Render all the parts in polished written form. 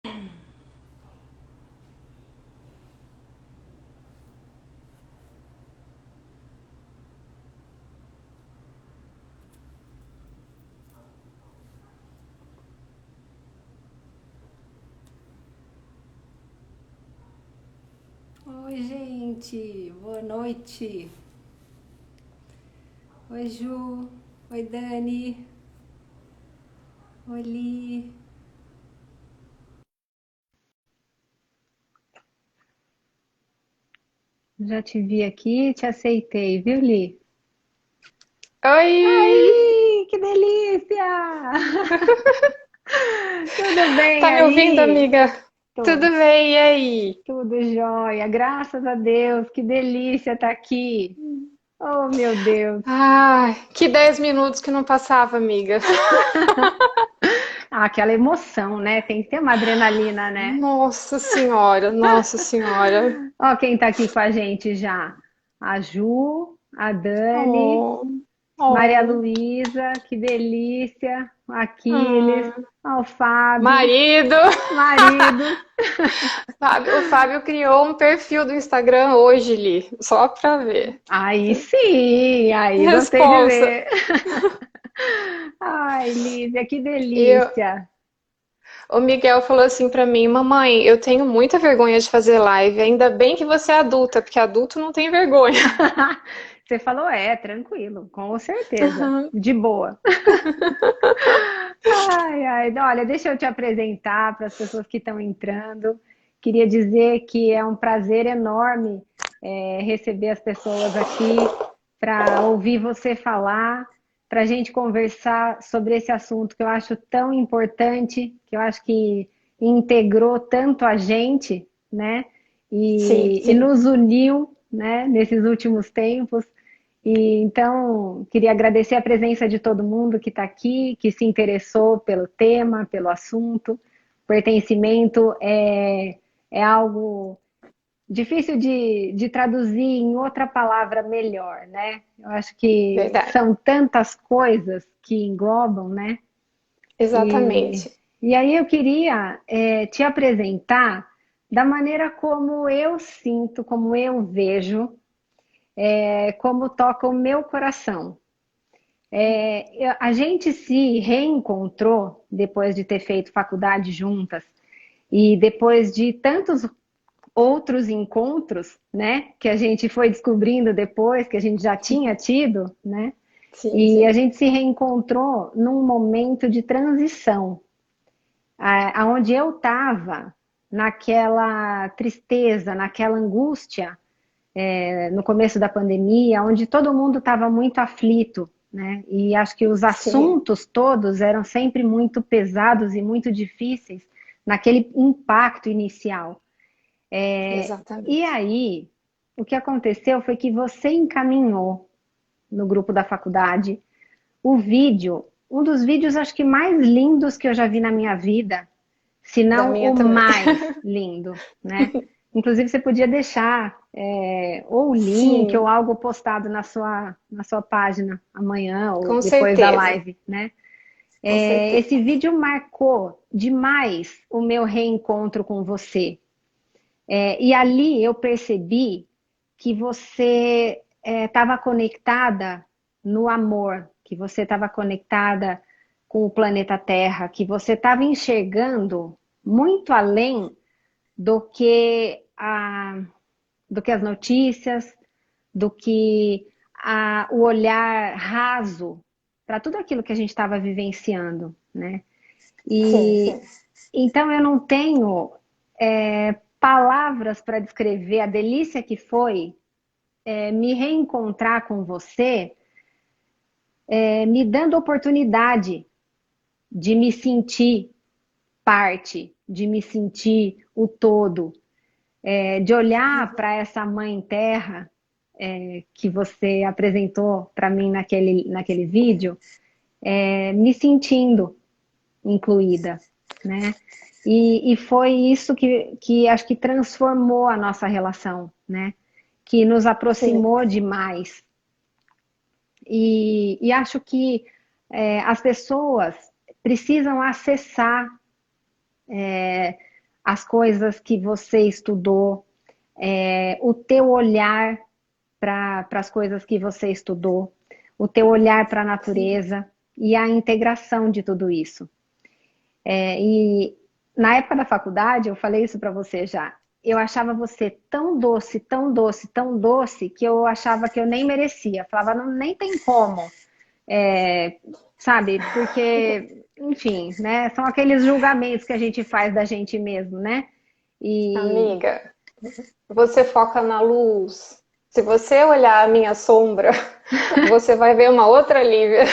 Oi, gente, boa noite. Oi, Ju. Oi, Dani. Oi, Li. Já te vi aqui, te aceitei, viu, Li? Ai, Oi! Li, que delícia! Tudo bem Tá me ouvindo, aí? amiga? Tô, Tudo bem, e aí? tudo jóia, graças a Deus, que delícia estar aqui. Oh, meu Deus. Ai, que 10 minutos que não passava, amiga. Ah, aquela emoção, né? Tem que ter uma adrenalina, né? Nossa senhora, nossa senhora. Ó, quem tá aqui com a gente já. A Ju, a Dani, Oh, Maria oh. Luísa, que delícia. O Aquiles, Hum. ó, o Fábio, Marido. marido. O Fábio criou um perfil do Instagram hoje, Li, só pra ver. Aí sim, aí gostei de Responsa. ver. Ai, Lívia, que E delícia. o Miguel falou assim pra mim: Mamãe, eu tenho muita vergonha de fazer live. Ainda bem que você é adulta, porque adulto não tem vergonha. Você falou, tranquilo, com certeza, de boa. Ai, ai, olha, deixa eu te apresentar para as pessoas que estão entrando. Queria dizer que é um prazer enorme receber as pessoas aqui para ouvir você falar, para a gente conversar sobre esse assunto que eu acho tão importante, que eu acho que integrou tanto a gente, né? Sim, E sim. nos uniu, né, nesses últimos tempos. E então, queria agradecer a presença de todo mundo que está aqui, que se interessou pelo tema, pelo assunto. Pertencimento é algo difícil de traduzir em outra palavra melhor, né? Eu acho que Verdade. são tantas coisas que englobam, né? E, Exatamente. e aí eu queria te apresentar da maneira como eu sinto, como eu vejo, como toca o meu coração. A gente se reencontrou depois de ter feito faculdade juntas e depois de tantos outros encontros, né, que a gente foi descobrindo depois, que a gente já tinha tido, né, Sim, e a sim. gente se reencontrou num momento de transição, aonde eu estava naquela tristeza, naquela angústia, no começo da pandemia, onde todo mundo estava muito aflito, né? E acho que os Sim, assuntos todos eram sempre muito pesados e muito difíceis naquele impacto inicial. E exatamente. aí, o que aconteceu foi que você encaminhou no grupo da faculdade o vídeo, um dos vídeos acho que mais lindos que eu já vi na minha vida, se Da não minha o também. mais lindo, né? Inclusive, você podia deixar ou o link ou Sim, algo postado na sua página amanhã ou com depois da certeza. live, né? Com certeza. Esse vídeo marcou demais o meu reencontro com você. E ali eu percebi que você estava conectada no amor, que você estava conectada com o planeta Terra, que você estava enxergando muito além do que, do que as notícias, do que o olhar raso para tudo aquilo que a gente estava vivenciando, né? Sim, sim. E então eu não tenho palavras para descrever a delícia que foi me reencontrar com você, me dando oportunidade de me sentir parte, de me sentir o todo, de olhar para essa mãe terra que você apresentou para mim naquele vídeo, me sentindo incluída, né? E foi isso que acho que transformou a nossa relação, né? Que nos Sim, aproximou demais. E acho que as pessoas precisam acessar as coisas que você estudou, o teu olhar para as coisas que você estudou, o teu olhar para a natureza e a integração de tudo isso. E na época da faculdade, eu falei isso para você já, eu achava você tão doce, tão doce, tão doce, que eu achava que eu nem merecia. Falava, não, nem tem como. Sabe? Porque, enfim, né? São aqueles julgamentos que a gente faz da gente mesmo, né? E Amiga, você foca na luz. Se você olhar a minha sombra, você vai ver uma outra Lívia.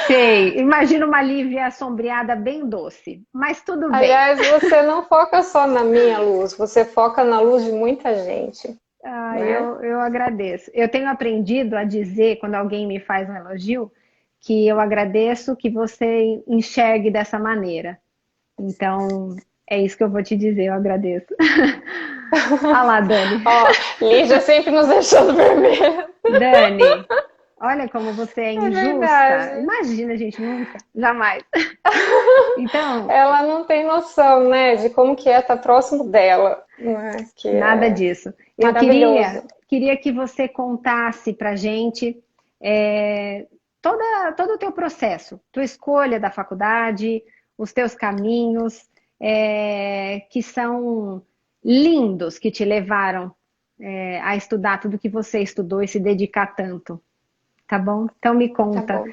sei, imagina uma Lívia sombreada bem doce, mas tudo bem. Aliás, você não foca só na minha luz, você foca na luz de muita gente, Ah, né? eu agradeço. Eu tenho aprendido a dizer, quando alguém me faz um elogio, que eu agradeço que você enxergue dessa maneira. Então, é isso que eu vou te dizer, eu agradeço. Ah lá, Dani. Ó, Lígia sempre nos deixando vermelha. Dani, olha como você é É injusta. verdade. Imagina, gente, nunca, jamais. Então, Ela não tem noção, né, de como que é estar próximo dela, né? Que nada é disso. Eu maravilhoso. queria que você contasse pra gente todo o teu processo, tua escolha da faculdade, os teus caminhos, que são lindos, que te levaram a estudar tudo que você estudou e se dedicar tanto, tá bom? Então me Tá conta, bom.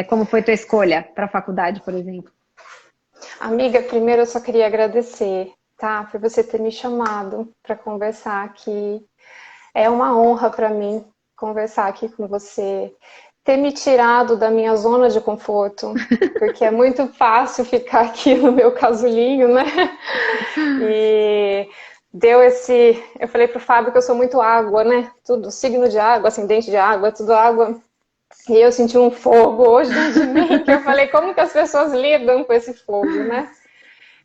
como foi tua escolha para a faculdade, por exemplo. Amiga, primeiro eu só queria agradecer, tá, por você ter me chamado para conversar aqui. É uma honra para mim conversar aqui com você, ter me tirado da minha zona de conforto, porque é muito fácil ficar aqui no meu casulinho, né? E deu esse. Eu falei pro Fábio que eu sou muito água, né? Tudo signo de água, ascendente de água, tudo água. E eu senti um fogo hoje dentro de mim, que eu falei, como que as pessoas lidam com esse fogo, né?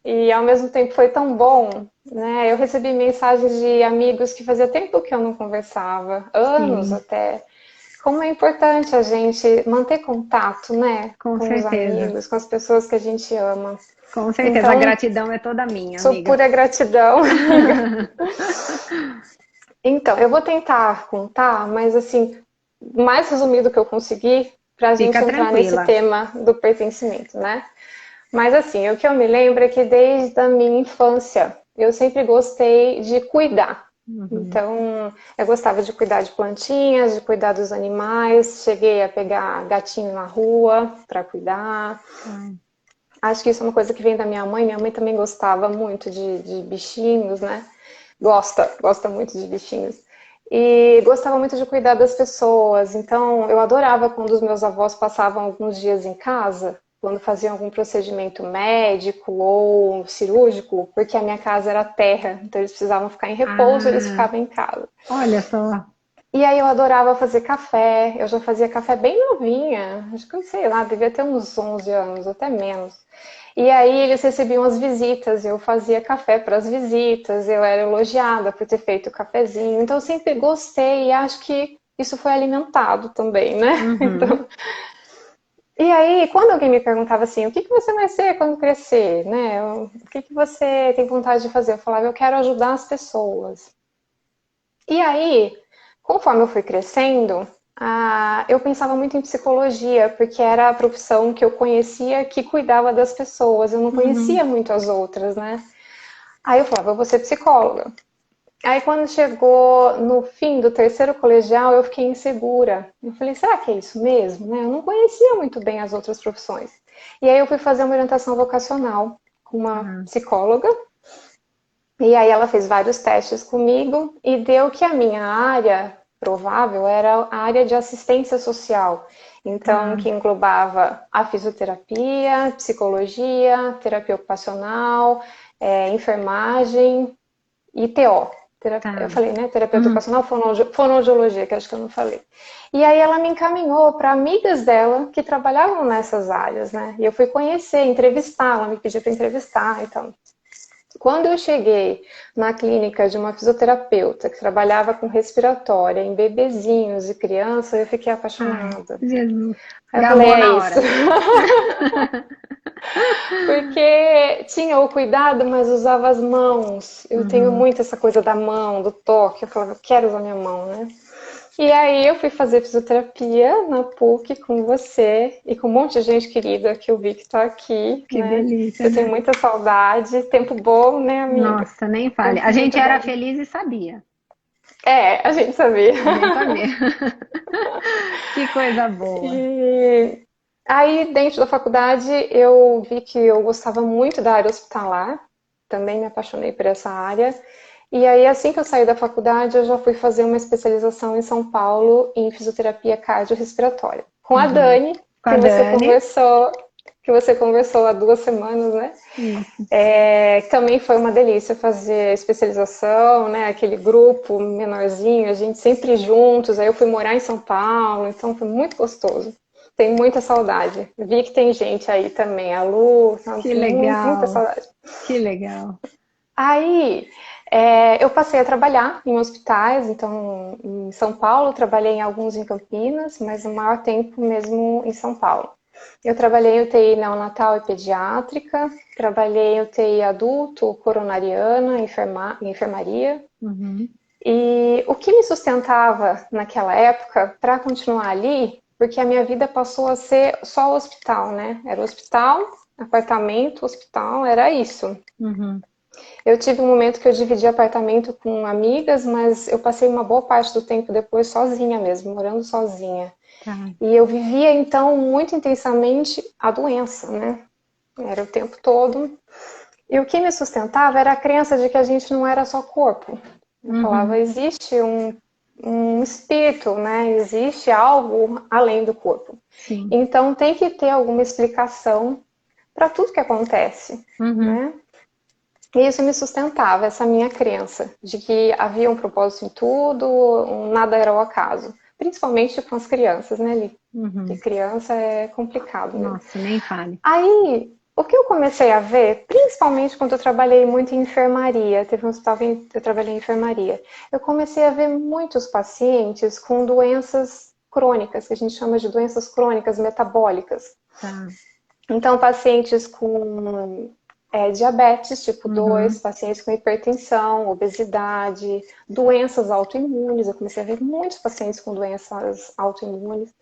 E ao mesmo tempo foi tão bom, né? Eu recebi mensagens de amigos que fazia tempo que eu não conversava, anos Sim, até. Como é importante a gente manter contato, né? com Com os certeza. amigos, com as pessoas que a gente ama. Com certeza. A Então, gratidão é toda minha, sou amiga. pura gratidão, amiga. Então, eu vou tentar contar, mas assim, o mais resumido que eu conseguir, para a Fica gente entrar nesse tranquila. tema do pertencimento, né? Mas assim, o que eu me lembro é que desde a minha infância eu sempre gostei de cuidar. Uhum. Então, eu gostava de cuidar de plantinhas, de cuidar dos animais, cheguei a pegar gatinho na rua para cuidar. Ai, Acho que isso é uma coisa que vem da minha mãe também gostava muito de bichinhos, né? Gosta muito de bichinhos. E gostava muito de cuidar das pessoas. Então, eu adorava quando os meus avós passavam alguns dias em casa, quando faziam algum procedimento médico ou cirúrgico, porque a minha casa era terra, então eles precisavam ficar em repouso, eles ah, ficavam em casa. olha só. E aí eu adorava fazer café, eu já fazia café bem novinha, acho que eu sei lá, devia ter uns 11 anos, até menos. E aí eles recebiam as visitas, eu fazia café para as visitas, eu era elogiada por ter feito o cafezinho, então eu sempre gostei e acho que isso foi alimentado também, né? Uhum. Então, e aí, quando alguém me perguntava assim, o que que você vai ser quando crescer, né? O que que você tem vontade de fazer? Eu falava, eu quero ajudar as pessoas. E aí, conforme eu fui crescendo, eu pensava muito em psicologia, porque era a profissão que eu conhecia que cuidava das pessoas, eu não conhecia Uhum. muito as outras, né? Aí eu falava, eu vou ser psicóloga. Aí quando chegou no fim do terceiro colegial, eu fiquei insegura. Eu falei, será que é isso mesmo? Né? Eu não conhecia muito bem as outras profissões. E aí eu fui fazer uma orientação vocacional com uma Ah, psicóloga, e aí ela fez vários testes comigo e deu que a minha área provável era a área de assistência social. Então, ah, que englobava a fisioterapia, psicologia, terapia ocupacional, enfermagem e TO. Eu tá. falei, né? Terapeuta Hum. ocupacional, fonoaudiologia, que acho que eu não falei. E aí ela me encaminhou para amigas dela que trabalhavam nessas áreas, né? E eu fui conhecer, entrevistar, ela me pediu para entrevistar e tal. Quando eu cheguei na clínica de uma fisioterapeuta que trabalhava com respiratória em bebezinhos e crianças, eu fiquei Ai, apaixonada. Jesus. Aí eu falei, Gamou é na isso. hora. Porque tinha o cuidado, mas usava as mãos. Eu tenho Uhum. muito essa coisa da mão, do toque. Eu falava, eu quero usar minha mão, né? E aí eu fui fazer fisioterapia na PUC com você e com um monte de gente querida que eu vi que tá aqui, Que né? delícia, Eu tenho né? muita saudade. Tempo bom, né, amiga? Nossa, nem fale. Tempo A gente muito era bom. feliz e sabia. É, a gente sabia. A gente sabia. Que coisa boa. E aí, dentro da faculdade, eu vi que eu gostava muito da área hospitalar, também me apaixonei por essa área. E aí, assim que eu saí da faculdade, eu já fui fazer uma especialização em São Paulo em fisioterapia cardiorrespiratória, com a Uhum. Dani, Com a Dani. que você conversou há 2 semanas, né? Isso. Também foi uma delícia fazer especialização, né? Aquele grupo menorzinho, a gente sempre juntos. Aí eu fui morar em São Paulo, então foi muito gostoso. Tenho muita saudade. Vi que tem gente aí também, a Lu, Que sabe? Muita legal. saudade. Que legal. Aí eu passei a trabalhar em hospitais, então em São Paulo, trabalhei em alguns em Campinas, mas o maior tempo mesmo em São Paulo. Eu trabalhei em UTI neonatal e pediátrica, trabalhei em UTI adulto, coronariana, enfermaria. Uhum. E o que me sustentava naquela época para continuar ali, porque a minha vida passou a ser só hospital, né? Era hospital, apartamento, hospital, era isso. Uhum. Eu tive um momento que eu dividi apartamento com amigas, mas eu passei uma boa parte do tempo depois sozinha mesmo, morando sozinha. Tá. E eu vivia então muito intensamente a doença, né? Era o tempo todo. E o que me sustentava era a crença de que a gente não era só corpo. Eu Uhum. falava, existe um espírito, né? Existe algo além do corpo. Sim. Então tem que ter alguma explicação para tudo que acontece, Uhum. né? E isso me sustentava, essa minha crença de que havia um propósito em tudo, nada era o acaso. Principalmente com as crianças, né, Li? Porque Uhum. criança é complicado mesmo. Nossa, nem fale. Aí, o que eu comecei a ver, principalmente quando eu trabalhei muito em enfermaria, teve um hospital que eu trabalhei em enfermaria, eu comecei a ver muitos pacientes com doenças crônicas, que a gente chama de doenças crônicas metabólicas. Tá. Então, pacientes com diabetes tipo Uhum. 2, pacientes com hipertensão, obesidade, doenças autoimunes. Eu comecei a ver muitos pacientes com doenças autoimunes,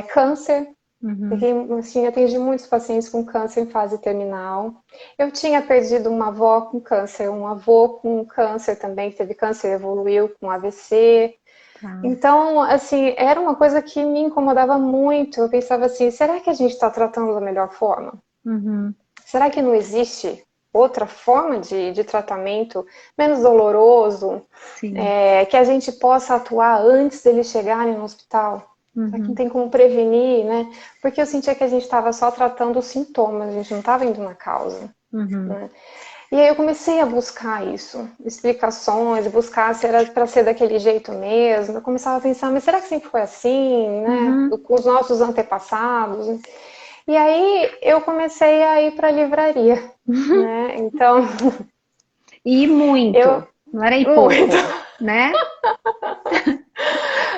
câncer. Uhum. Porque, assim, atendi muitos pacientes com câncer em fase terminal. Eu tinha perdido uma avó com câncer, um avô com câncer também, que teve câncer e evoluiu com AVC. Tá. Então, assim, era uma coisa que me incomodava muito. Eu pensava assim, será que a gente está tratando da melhor forma? Uhum. Será que não existe outra forma de tratamento menos doloroso, Sim. que a gente possa atuar antes deles chegarem no hospital? Será que não Uhum. tem como prevenir, né? Porque eu sentia que a gente estava só tratando os sintomas, a gente não estava indo na causa, Uhum. né? E aí eu comecei a buscar isso, explicações, buscar se era para ser daquele jeito mesmo. Eu começava a pensar, mas será que sempre foi assim, né? Uhum. Com os nossos antepassados? E aí eu comecei a ir para a livraria, né? Então, E eu muito. Não era e muito. pouco, né?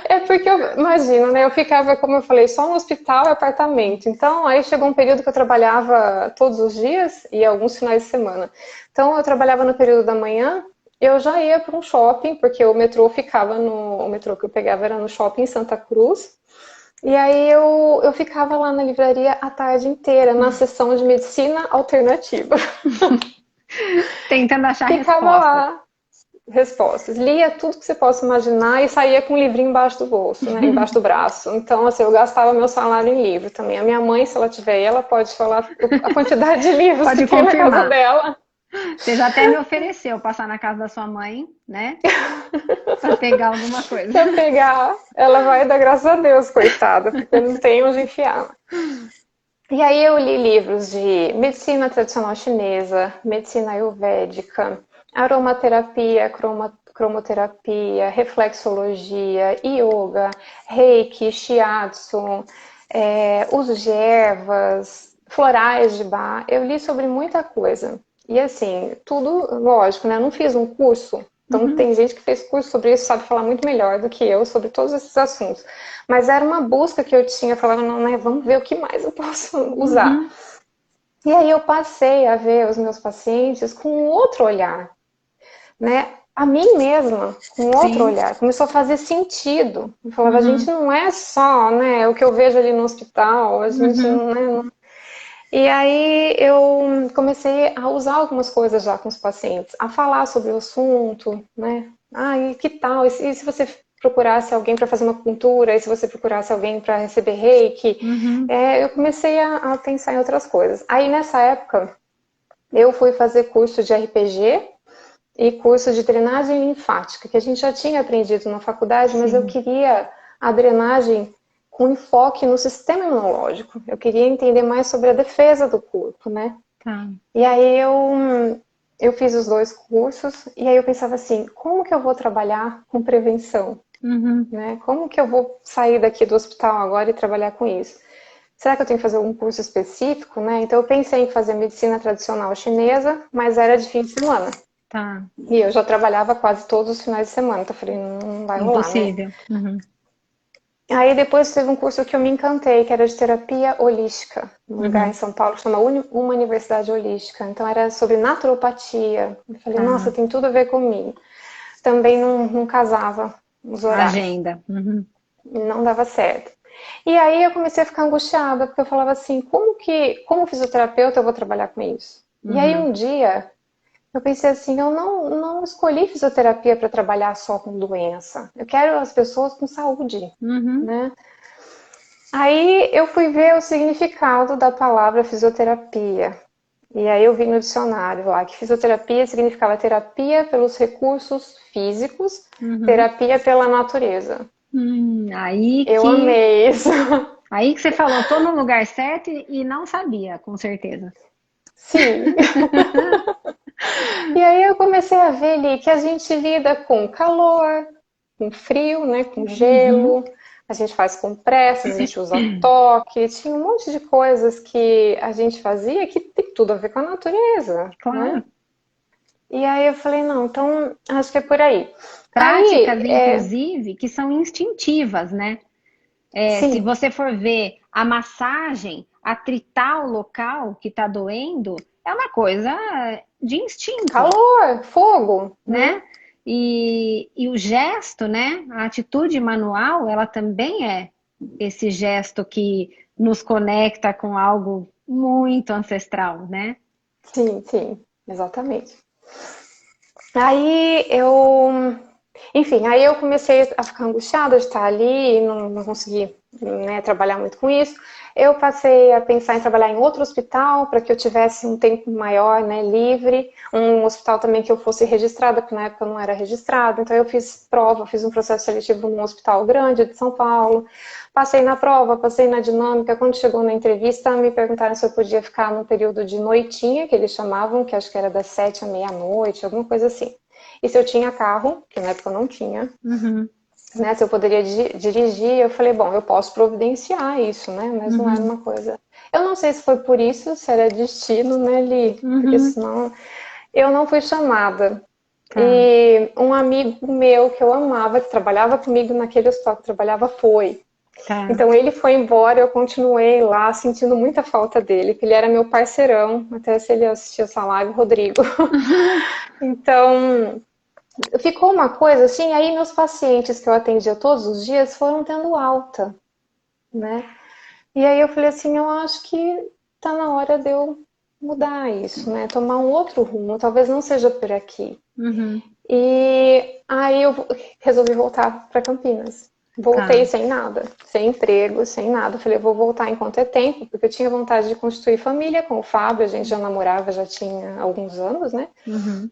É porque eu imagino, né? Eu ficava, como eu falei, só no hospital e apartamento. Então, aí chegou um período que eu trabalhava todos os dias e alguns finais de semana. Então, eu trabalhava no período da manhã, eu já ia para um shopping, porque o metrô ficava no. O metrô que eu pegava era no shopping em Santa Cruz. E aí eu ficava lá na livraria a tarde inteira, na sessão de medicina alternativa. Tentando achar Ficava respostas. lá, respostas. Lia tudo que você possa imaginar e saía com um livrinho embaixo do bolso, né? Embaixo do braço. Então, assim, eu gastava meu salário em livro também. A minha mãe, se ela tiver aí, ela pode falar a quantidade de livros que Pode tem na casa confirmar. dela. Você já até me ofereceu passar na casa da sua mãe, né? Para pegar alguma coisa. Pra pegar, ela vai dar graças a Deus, coitada, porque não tem onde enfiar. E aí eu li livros de medicina tradicional chinesa, medicina ayurvédica, aromaterapia, cromoterapia, reflexologia, yoga, reiki, shiatsu, uso de ervas, florais de bar. Eu li sobre muita coisa. E assim, tudo, lógico, né? Eu não fiz um curso. Então, Uhum, tem gente que fez curso sobre isso, sabe falar muito melhor do que eu sobre todos esses assuntos. Mas era uma busca que eu tinha, eu falava, não, né, vamos ver o que mais eu posso usar. uhum, E aí eu passei a ver os meus pacientes com um outro olhar, né? A mim mesma, com outro sim, olhar. Começou a fazer sentido. Eu falava, a gente uhum, não é só, né, o que eu vejo ali no hospital, a gente uhum, não é. E aí eu comecei a usar algumas coisas já com os pacientes, a falar sobre o assunto, né? Ah, e que tal? E se você procurasse alguém para fazer uma acupuntura? E se você procurasse alguém para receber reiki? uhum, Eu comecei a pensar em outras coisas. Aí nessa época eu fui fazer curso de RPG e curso de drenagem linfática, que a gente já tinha aprendido na faculdade, mas eu sim, queria a drenagem com enfoque no sistema imunológico. Eu queria entender mais sobre a defesa do corpo, né? tá, E aí eu fiz os dois cursos e aí eu pensava assim, como que eu vou trabalhar com prevenção, uhum, né? Como que eu vou sair daqui do hospital agora e trabalhar com isso? Será que eu tenho que fazer um curso específico, né? Então eu pensei em fazer medicina tradicional chinesa, mas era de fim de semana. tá, E eu já trabalhava quase todos os finais de semana, então eu falei, não vai rolar, né? impossível, uhum, Aí depois teve um curso que eu me encantei, que era de terapia holística, num lugar em uhum, São Paulo que chama Uma Universidade Holística. Então era sobre naturopatia. Eu falei, nossa, tá, tem tudo a ver comigo. Também não casava os horários, agenda, uhum, não dava certo. E aí eu comecei a ficar angustiada, porque eu falava assim, como fisioterapeuta eu vou trabalhar com isso? E aí uhum, um dia eu pensei assim, eu não escolhi fisioterapia para trabalhar só com doença. Eu quero as pessoas com saúde, uhum, né? Aí eu fui ver o significado da palavra fisioterapia. E aí eu vi no dicionário lá que fisioterapia significava terapia pelos recursos físicos, uhum. terapia pela natureza. Aí Eu que, amei isso. aí que você falou, tô no lugar certo e não sabia, com certeza. Sim. E aí eu comecei a ver ali que a gente lida com calor, com frio, né, com Uhum, gelo, a gente faz compressas, a gente usa toque, tinha um monte de coisas que a gente fazia que tem tudo a ver com a natureza, né? claro. E aí eu falei, não, então acho que é por aí. Aí, Práticas, inclusive, que são instintivas, né? Se sim, você for ver a massagem, atritar o local que está doendo, é uma coisa de instinto, calor, fogo, né? né? E o gesto, né? A atitude manual, ela também é esse gesto que nos conecta com algo muito ancestral, né? Sim, sim, exatamente. Aí eu, enfim, aí eu comecei a ficar angustiada de estar ali e não consegui, né, trabalhar muito com isso. Eu passei a pensar em trabalhar em outro hospital para que eu tivesse um tempo maior, né, livre, um hospital também que eu fosse registrada, porque na época eu não era registrada. Então eu fiz prova, fiz um processo seletivo num hospital grande de São Paulo. Passei na prova, passei na dinâmica. Quando chegou na entrevista, me perguntaram se eu podia ficar num período de noitinha, que eles chamavam, que acho que era das 7 à meia-noite, alguma coisa assim. E se eu tinha carro, que na época eu não tinha, Uhum, né? Se eu poderia dirigir, eu falei, bom, eu posso providenciar isso, né? Mas não era uhum, uma coisa. Eu não sei se foi por isso, se era destino, né, Li? Porque uhum, senão eu não fui chamada. tá, E um amigo meu que eu amava, que trabalhava comigo naquele hospital que trabalhava, foi. tá. Então ele foi embora, eu continuei lá sentindo muita falta dele, porque ele era meu parceirão, até se ele assistir essa live, Rodrigo. Então, ficou uma coisa assim, aí meus pacientes que eu atendia todos os dias foram tendo alta, né? E aí eu falei assim, eu acho que tá na hora de eu mudar isso, né? Tomar um outro rumo, talvez não seja por aqui. Uhum, E aí eu resolvi voltar para Campinas. Voltei tá. sem nada, sem emprego, sem nada. Falei, vou voltar enquanto é tempo, porque eu tinha vontade de constituir família com o Fábio, a gente já namorava, já tinha alguns anos, né? Uhum,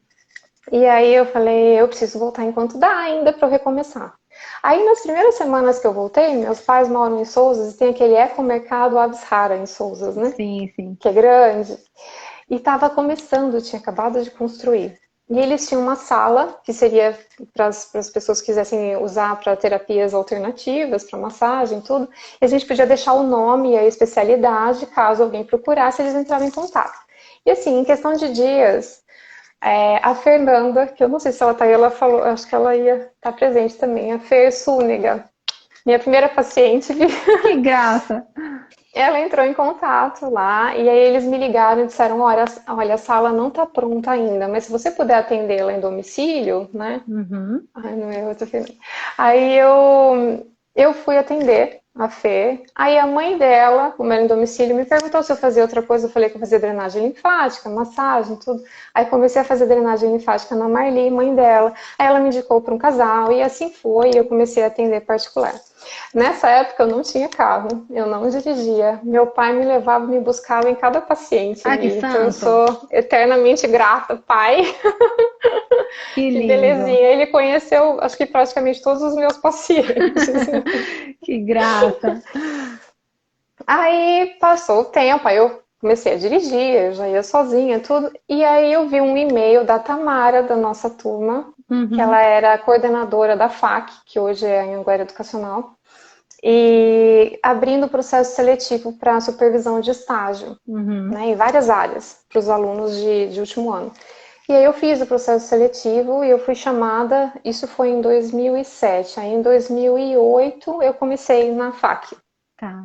E aí eu falei, eu preciso voltar enquanto dá ainda para eu recomeçar. Aí nas primeiras semanas que eu voltei, meus pais moram em Souzas e tem aquele ecomercado Absara em Souzas, né? sim, sim. Que é grande. E estava começando, tinha acabado de construir. E eles tinham uma sala que seria para as pessoas que quisessem usar para terapias alternativas, para massagem, tudo. E a gente podia deixar o nome e a especialidade, caso alguém procurasse, eles entravam em contato. E assim, em questão de dias, a Fernanda, que eu não sei se ela tá aí, ela falou, acho que ela ia estar presente também, a Fer Súnega, minha primeira paciente, Que graça! ela entrou em contato lá, e aí eles me ligaram e disseram, olha, a sala não tá pronta ainda, mas se você puder atendê-la em domicílio, né? Uhum. Ai, não é outra filha. Aí eu fui atender a Fê. Aí a mãe dela, como era em domicílio, me perguntou se eu fazia outra coisa. Eu falei que eu fazia drenagem linfática, massagem, tudo. Aí comecei a fazer drenagem linfática na Marli, mãe dela. Aí ela me indicou para um casal e assim foi. E eu comecei a atender particular. Nessa época eu não tinha carro, eu não dirigia. Meu pai me levava, me buscava em cada paciente, Ah, que Li. Então eu santo! sou eternamente grata, pai. Que Que lindo! belezinha. Ele conheceu, acho que praticamente todos os meus pacientes. Que graça! Aí passou o tempo, aí eu comecei a dirigir, eu já ia sozinha, tudo. E aí eu vi um e-mail da Tamara, da nossa turma, que Uhum. ela era coordenadora da FAC, que hoje é a Anhanguera Educacional, e abrindo o processo seletivo para supervisão de estágio, Uhum. né, em várias áreas, para os alunos de último ano. E aí eu fiz o processo seletivo e eu fui chamada, isso foi em 2007. Aí em 2008 eu comecei na FAC. Tá.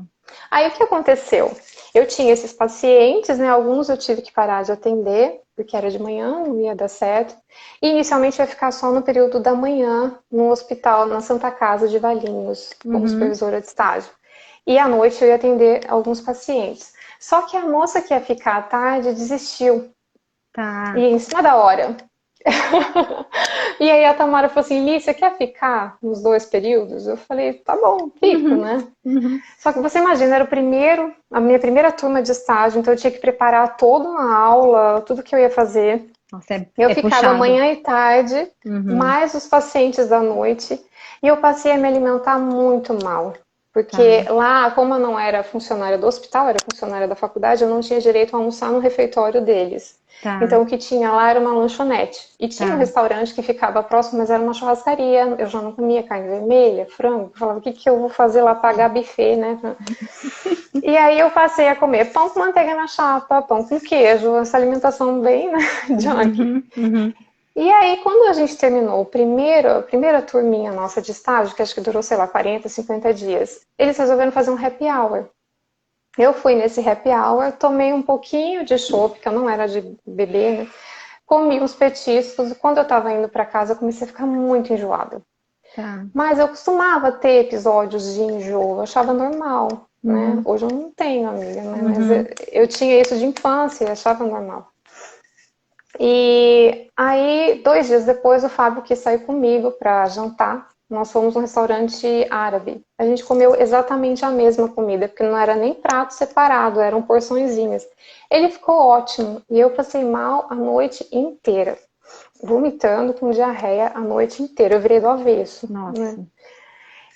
Aí o que aconteceu? Eu tinha esses pacientes, né? Alguns eu tive que parar de atender, porque era de manhã, não ia dar certo. E inicialmente eu ia ficar só no período da manhã, no hospital, na Santa Casa de Valinhos, como Uhum. supervisora de estágio. E à noite eu ia atender alguns pacientes. Só que a moça que ia ficar à tarde desistiu. E Tá. em cima da hora. E aí a Tamara falou assim, Lí, você quer ficar nos dois períodos? Eu falei, tá bom, fico, Uhum. né? Uhum. Só que você imagina, era a minha primeira turma de estágio, então eu tinha que preparar toda uma aula, tudo que eu ia fazer. Nossa, Eu é ficava puxado. manhã e tarde, Uhum. mais os pacientes da noite, e eu passei a me alimentar muito mal. Porque Tá. lá, como eu não era funcionária do hospital, era funcionária da faculdade, eu não tinha direito a almoçar no refeitório deles. Tá. Então, o que tinha lá era uma lanchonete. E tinha um Tá. restaurante que ficava próximo, mas era uma churrascaria. Eu já não comia carne vermelha, frango. Eu falava, o que, que eu vou fazer lá? Pagar buffet, né? E aí eu passei a comer pão com manteiga na chapa, pão com queijo, essa alimentação bem, né, junk. Uhum. Uhum. E aí, quando a gente terminou a primeira turminha nossa de estágio, que acho que durou, sei lá, 40, 50 dias, eles resolveram fazer um happy hour. Eu fui nesse happy hour, tomei um pouquinho de chopp, que eu não era de beber, né? Comi uns petiscos, e quando eu tava indo para casa, eu comecei a ficar muito enjoada. Tá. Mas eu costumava ter episódios de enjoo, eu achava normal, né? Uhum. Hoje eu não tenho, amiga, né? Mas eu, Uhum. eu tinha isso de infância e achava normal. E aí, 2 dias depois, o Fábio quis sair comigo para jantar. Nós fomos num restaurante árabe. A gente comeu exatamente a mesma comida, porque não era nem prato separado, eram porçõezinhas. Ele ficou ótimo e eu passei mal a noite inteira, vomitando com diarreia a noite inteira. Eu virei do avesso, né? Nossa.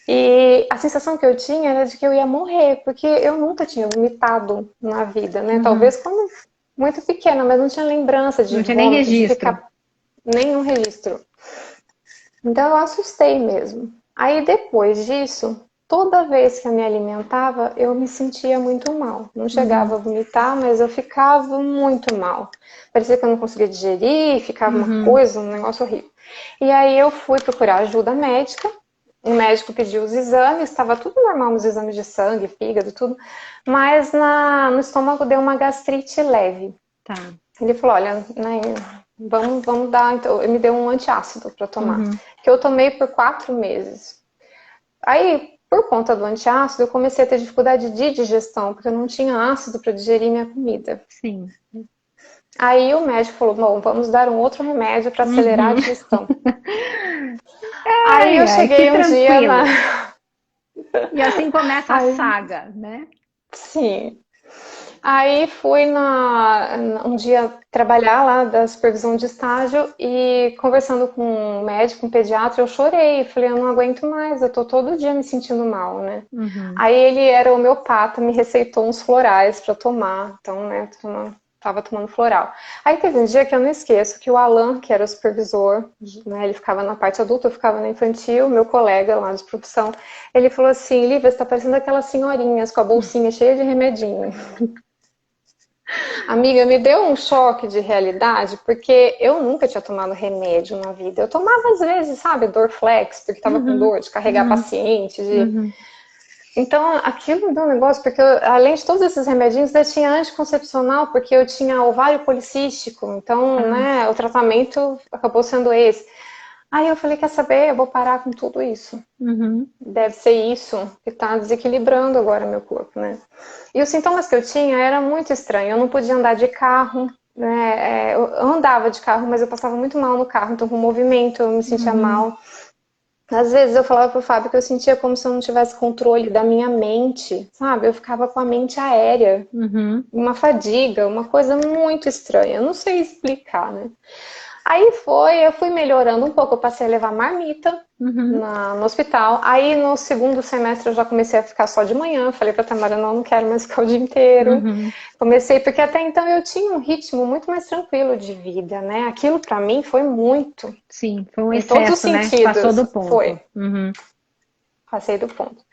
E a sensação que eu tinha era de que eu ia morrer, porque eu nunca tinha vomitado na vida, né? Uhum. Talvez quando muito pequena, mas não tinha lembrança de Não tinha nem vômito, de registro. ficar nenhum registro. Então eu assustei mesmo. Aí depois disso, toda vez que eu me alimentava, eu me sentia muito mal. Não chegava Uhum. a vomitar, mas eu ficava muito mal. Parecia que eu não conseguia digerir, ficava uma Uhum. coisa, um negócio horrível. E aí eu fui procurar ajuda médica. O médico pediu os exames, estava tudo normal nos exames de sangue, fígado, tudo. Mas no estômago deu uma gastrite leve. Tá. Ele falou, olha, né, vamos dar. Então, ele me deu um antiácido para tomar, Uhum. que eu tomei por 4 meses. Aí, por conta do antiácido, eu comecei a ter dificuldade de digestão, porque eu não tinha ácido para digerir minha comida. Sim. Aí o médico falou, bom, vamos dar um outro remédio para acelerar a Uhum. digestão. Aí Ai, eu ai, que cheguei um dia na. tranquilo. E assim começa a Aí, saga, né? sim. Aí fui um dia trabalhar lá da supervisão de estágio e conversando com um médico, um pediatra, eu chorei. Falei, eu não aguento mais, eu tô todo dia me sentindo mal, né? Uhum. Aí ele era homeopata, me receitou uns florais para tomar. Então, né, tava tomando floral. Aí teve um dia que eu não esqueço que o Alan, que era o supervisor, né, ele ficava na parte adulta, eu ficava na infantil, meu colega lá de profissão, ele falou assim, Lívia, você tá parecendo aquelas senhorinhas com a bolsinha cheia de remedinho. Amiga, me deu um choque de realidade, porque eu nunca tinha tomado remédio na vida. Eu tomava às vezes, sabe, Dorflex, porque tava com Uhum, dor de carregar uhum, paciente, de... uhum, Então, aquilo me deu um negócio, porque além de todos esses remedinhos, eu tinha anticoncepcional, porque eu tinha ovário policístico. Então, ah, né, o tratamento acabou sendo esse. Aí eu falei, quer saber? Eu vou parar com tudo isso. uhum, Deve ser isso que está desequilibrando agora meu corpo, né? E os sintomas que eu tinha era muito estranho. Eu não podia andar de carro, né? Eu andava de carro, mas eu passava muito mal no carro. Então, com o movimento, eu me sentia uhum, mal. Às vezes eu falava pro Fábio que eu sentia como se eu não tivesse controle da minha mente, sabe? Eu ficava com a mente aérea, uhum, uma fadiga, uma coisa muito estranha. Eu não sei explicar, né? Aí eu fui melhorando um pouco, eu passei a levar marmita uhum, no hospital. Aí no segundo semestre eu já comecei a ficar só de manhã. Falei pra Tamara, não quero mais ficar o dia inteiro. uhum. Comecei, porque até então eu tinha um ritmo muito mais tranquilo de vida, né? Aquilo pra mim foi muito, Sim, foi um em todos os excesso, né? Passou sentidos. do Foi, ponto. Uhum, passei do ponto.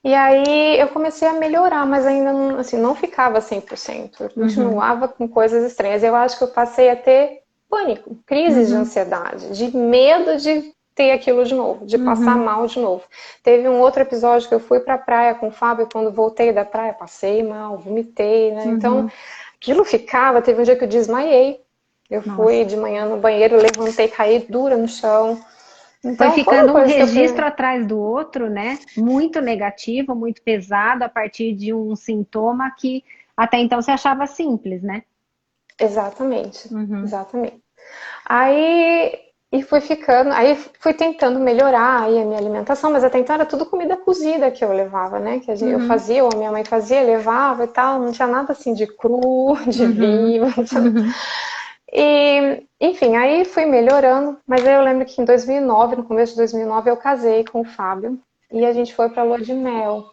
E aí eu comecei a melhorar, mas ainda não, assim, não ficava 100%. Eu uhum, continuava com coisas estranhas. Eu acho que eu passei a ter pânico, crises de uhum, ansiedade, de medo de ter aquilo de novo, de passar uhum. mal de novo. Teve um outro episódio que eu fui pra praia com o Fábio, e quando voltei da praia, passei mal, vomitei, né? Então, Uhum. aquilo ficava. Teve um dia que eu desmaiei. Eu fui Nossa. de manhã no banheiro, levantei, caí dura no chão. Foi Então, foram ficando um coisas que eu fui. registro atrás do outro, né? Muito negativo, muito pesado, a partir de um sintoma que até então se achava simples, né? Exatamente, Uhum, exatamente. Aí e fui ficando, aí fui tentando melhorar aí a minha alimentação, mas até então era tudo comida cozida que eu levava, né? Que eu uhum, fazia, ou a minha mãe fazia, levava e tal, não tinha nada assim de cru, de uhum, vinho. Não tinha... uhum, E, enfim, aí fui melhorando, mas aí eu lembro que em 2009, no começo de 2009, eu casei com o Fábio e a gente foi para lua de mel.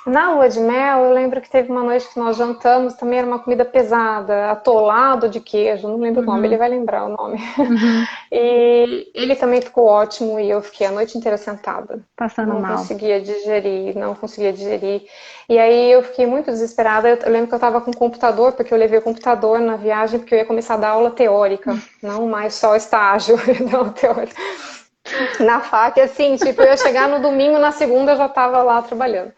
Na lua de mel, eu lembro que teve uma noite que nós jantamos, também era uma comida pesada, atolado de queijo, não lembro o nome, ele uhum, vai lembrar o nome. uhum. E ele também ficou ótimo e eu fiquei a noite inteira sentada. Passando Não mal. conseguia digerir, não conseguia digerir. E aí eu fiquei muito desesperada. Eu lembro que eu estava com o computador, porque eu levei o computador na viagem, porque eu ia começar a dar aula teórica, não mais só estágio, não teórica. Na fac, assim, tipo, eu ia chegar no domingo, na segunda eu já estava lá trabalhando.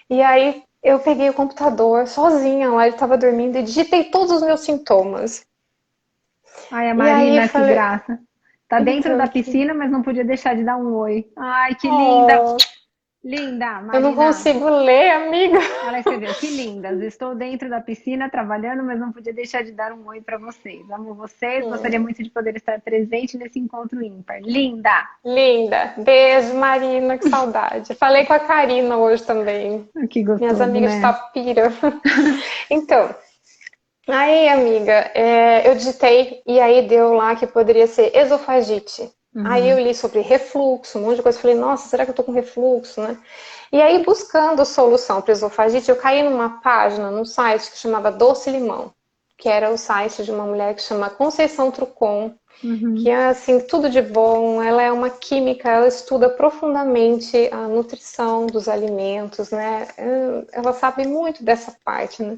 E aí eu peguei o computador sozinha lá, ele estava dormindo e digitei todos os meus sintomas. Ai, a E aí Marina, que falei, graça. Tá dentro então, da piscina, mas não podia deixar de dar um oi. Ai, que linda! oh, Linda, eu não Marina. consigo ler, amiga. Ela escreveu, que lindas, estou dentro da piscina trabalhando, mas não podia deixar de dar um oi para vocês. Amo vocês, gostaria muito de poder estar presente nesse encontro ímpar. Linda! Linda. Beijo, Marina, que saudade. Falei com a Karina hoje também. Que Minhas gostoso, amigas de né? Tapira. Então, aí, amiga, eu digitei e aí deu lá que poderia ser esofagite. Aí eu Uhum, li sobre refluxo, um monte de coisa. Falei, nossa, será que eu tô com refluxo, né? E aí, buscando solução para esofagite, eu caí numa página, num site que chamava Doce Limão, que era o site de uma mulher que chama Conceição Trucon, que uhum, é assim, tudo de bom. Ela é uma química, ela estuda profundamente a nutrição dos alimentos, né? Ela sabe muito dessa parte, né?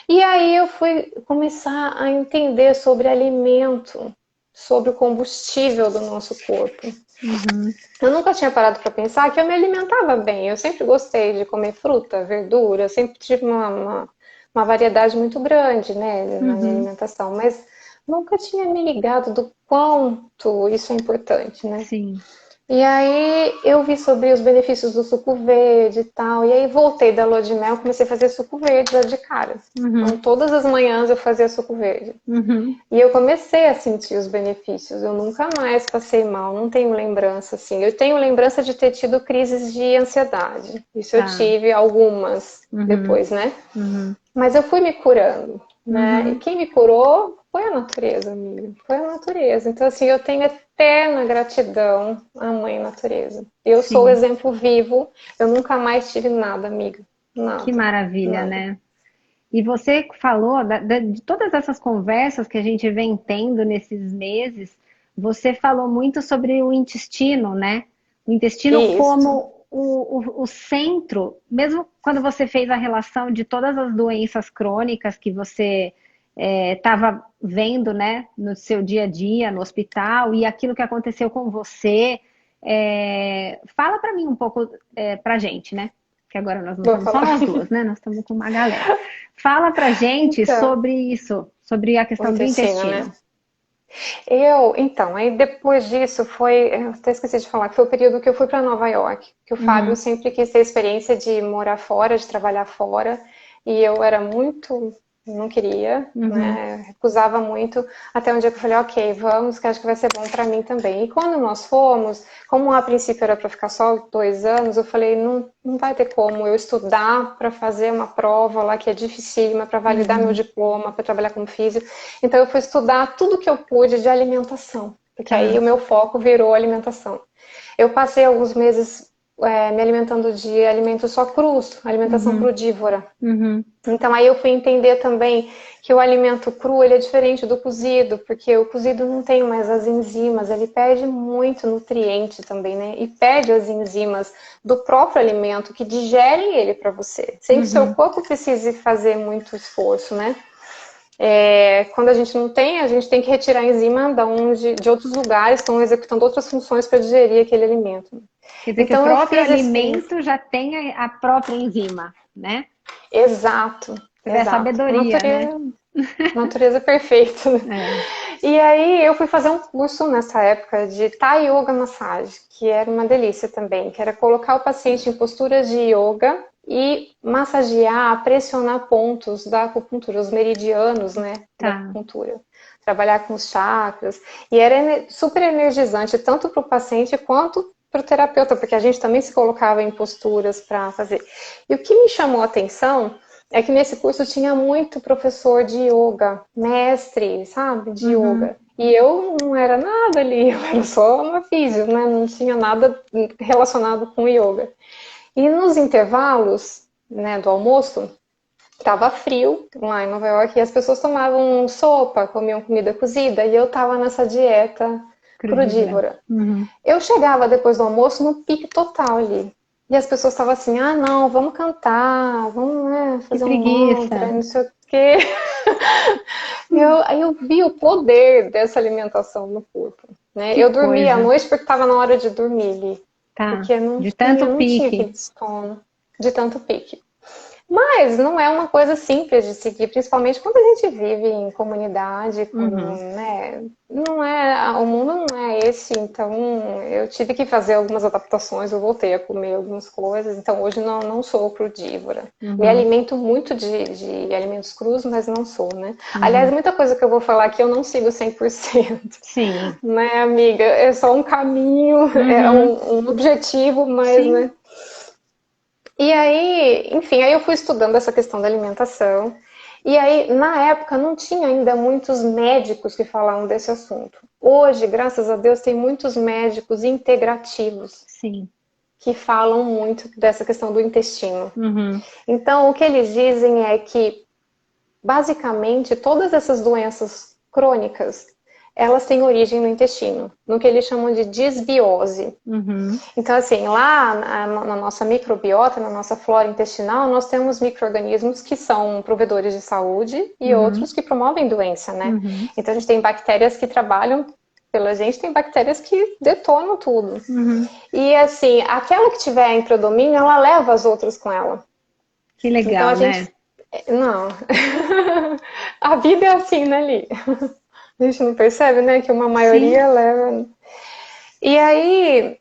E aí eu fui começar a entender sobre alimento, sobre o combustível do nosso corpo. uhum. Eu nunca tinha parado para pensar que eu me alimentava bem. Eu sempre gostei de comer fruta, verdura, eu sempre tive uma variedade muito grande, né, na minha Uhum, alimentação, mas nunca tinha me ligado do quanto isso é importante, né? sim. E aí eu vi sobre os benefícios do suco verde e tal. E aí voltei da lua de mel, comecei a fazer suco verde já de cara. Então Uhum, todas as manhãs eu fazia suco verde. uhum, E eu comecei a sentir os benefícios. Eu nunca mais passei mal, não tenho lembrança assim. Eu tenho lembrança de ter tido crises de ansiedade. Isso eu tá. tive algumas Uhum, depois, né? uhum, Mas eu fui me curando, né? E uhum, quem me curou foi a natureza, amiga. Foi a natureza. Então, assim, eu tenho eterna gratidão à mãe natureza. Eu sou o sim. exemplo vivo. Eu nunca mais tive nada, amiga. Que Nada, maravilha, nada. né? E você falou de todas essas conversas que a gente vem tendo nesses meses, você falou muito sobre o intestino, né? O intestino Isso. como o centro, mesmo quando você fez a relação de todas as doenças crônicas que você estava vendo, né, no seu dia a dia, no hospital, e aquilo que aconteceu com você. Fala para mim um pouco, pra gente, né? Que agora nós não Vou estamos só falar. nós duas, né? Nós estamos com uma galera. Fala pra gente Então, sobre isso, sobre a o questão do intestino, né? intestino. Então, aí depois disso eu até esqueci de falar, que foi o período que eu fui para Nova York, que o Fábio Uhum, sempre quis ter a experiência de morar fora, de trabalhar fora, e eu era muito, não queria, uhum, né, recusava muito, até um dia que eu falei, ok, vamos, que acho que vai ser bom para mim também. E quando nós fomos, como a princípio era para ficar só 2 anos, eu falei, não, não vai ter como eu estudar para fazer uma prova lá que é dificílima, para validar meu uhum. diploma, para trabalhar como físico. Então eu fui estudar tudo que eu pude de alimentação, porque aí Tá. o meu foco virou alimentação. Eu passei alguns meses me alimentando de alimentos só crus, alimentação Uhum, crudívora. uhum, Então aí eu fui entender também que o alimento cru ele é diferente do cozido, porque o cozido não tem mais as enzimas, ele perde muito nutriente também, né? E perde as enzimas do próprio alimento que digerem ele para você, sem que o seu uhum. corpo precise fazer muito esforço, né? Quando a gente não tem, a gente tem que retirar a enzima de outros lugares que estão executando outras funções para digerir aquele alimento. Quer dizer que o Então eu próprio fiz esse. alimento já tem a própria enzima, né? Exato, Você vê a exato. A sabedoria, né? natureza perfeita. É. E aí eu fui fazer um curso nessa época de Thai Yoga Massage, que era uma delícia também, que era colocar o paciente em posturas de yoga e massagear, pressionar pontos da acupuntura, os meridianos, né, da Tá. acupuntura. Trabalhar com os chakras. E era super energizante, tanto para o paciente quanto para o terapeuta, porque a gente também se colocava em posturas para fazer. E o que me chamou a atenção é que nesse curso tinha muito professor de yoga, mestre, sabe, de Uhum. yoga. E eu não era nada ali, eu era só uma físio, né? Não tinha nada relacionado com yoga. E nos intervalos, né, do almoço, estava frio lá em Nova York e as pessoas tomavam sopa, comiam comida cozida e eu estava nessa dieta Crudívora. crudívora. Uhum. Eu chegava depois do almoço no pique total ali. E as pessoas estavam assim, ah não, vamos cantar, vamos, né, Que fazer um mantra, preguiça. não sei o quê. Aí eu vi o poder dessa alimentação no corpo. Né? Que Eu dormia à coisa. noite porque estava na hora de dormir ali. Tá. Porque não De tinha, tanto não tive pique. sono de tanto pique. Mas não é uma coisa simples de seguir, principalmente quando a gente vive em comunidade, quando, Uhum. né, não é, o mundo não é esse, então eu tive que fazer algumas adaptações, eu voltei a comer algumas coisas, então hoje não sou crudívora. Me Uhum. alimento muito de alimentos crus, mas não sou, né? Aliás, Uhum. muita coisa que eu vou falar aqui eu não sigo 100%, Sim. né, amiga? É só um caminho, é Uhum. um objetivo, mas, Sim. né? E aí, enfim, aí eu fui estudando essa questão da alimentação. E aí, na época, não tinha ainda muitos médicos que falavam desse assunto. Hoje, graças a Deus, tem muitos médicos integrativos Sim. que falam muito dessa questão do intestino. Uhum. Então, o que eles dizem é que, basicamente, todas essas doenças crônicas, elas têm origem no intestino, no que eles chamam de disbiose. Uhum. Então, assim, lá na nossa microbiota, na nossa flora intestinal, nós temos micro-organismos que são provedores de saúde e Uhum. outros que promovem doença, né? Uhum. Então, a gente tem bactérias que trabalham pela gente, tem bactérias que detonam tudo. Uhum. E, assim, aquela que tiver em predomínio, ela leva as outras com ela. Que Então, a legal, gente... né? Não. A vida é assim, né, Li? A gente não percebe, né, que uma Sim. maioria leva... E aí,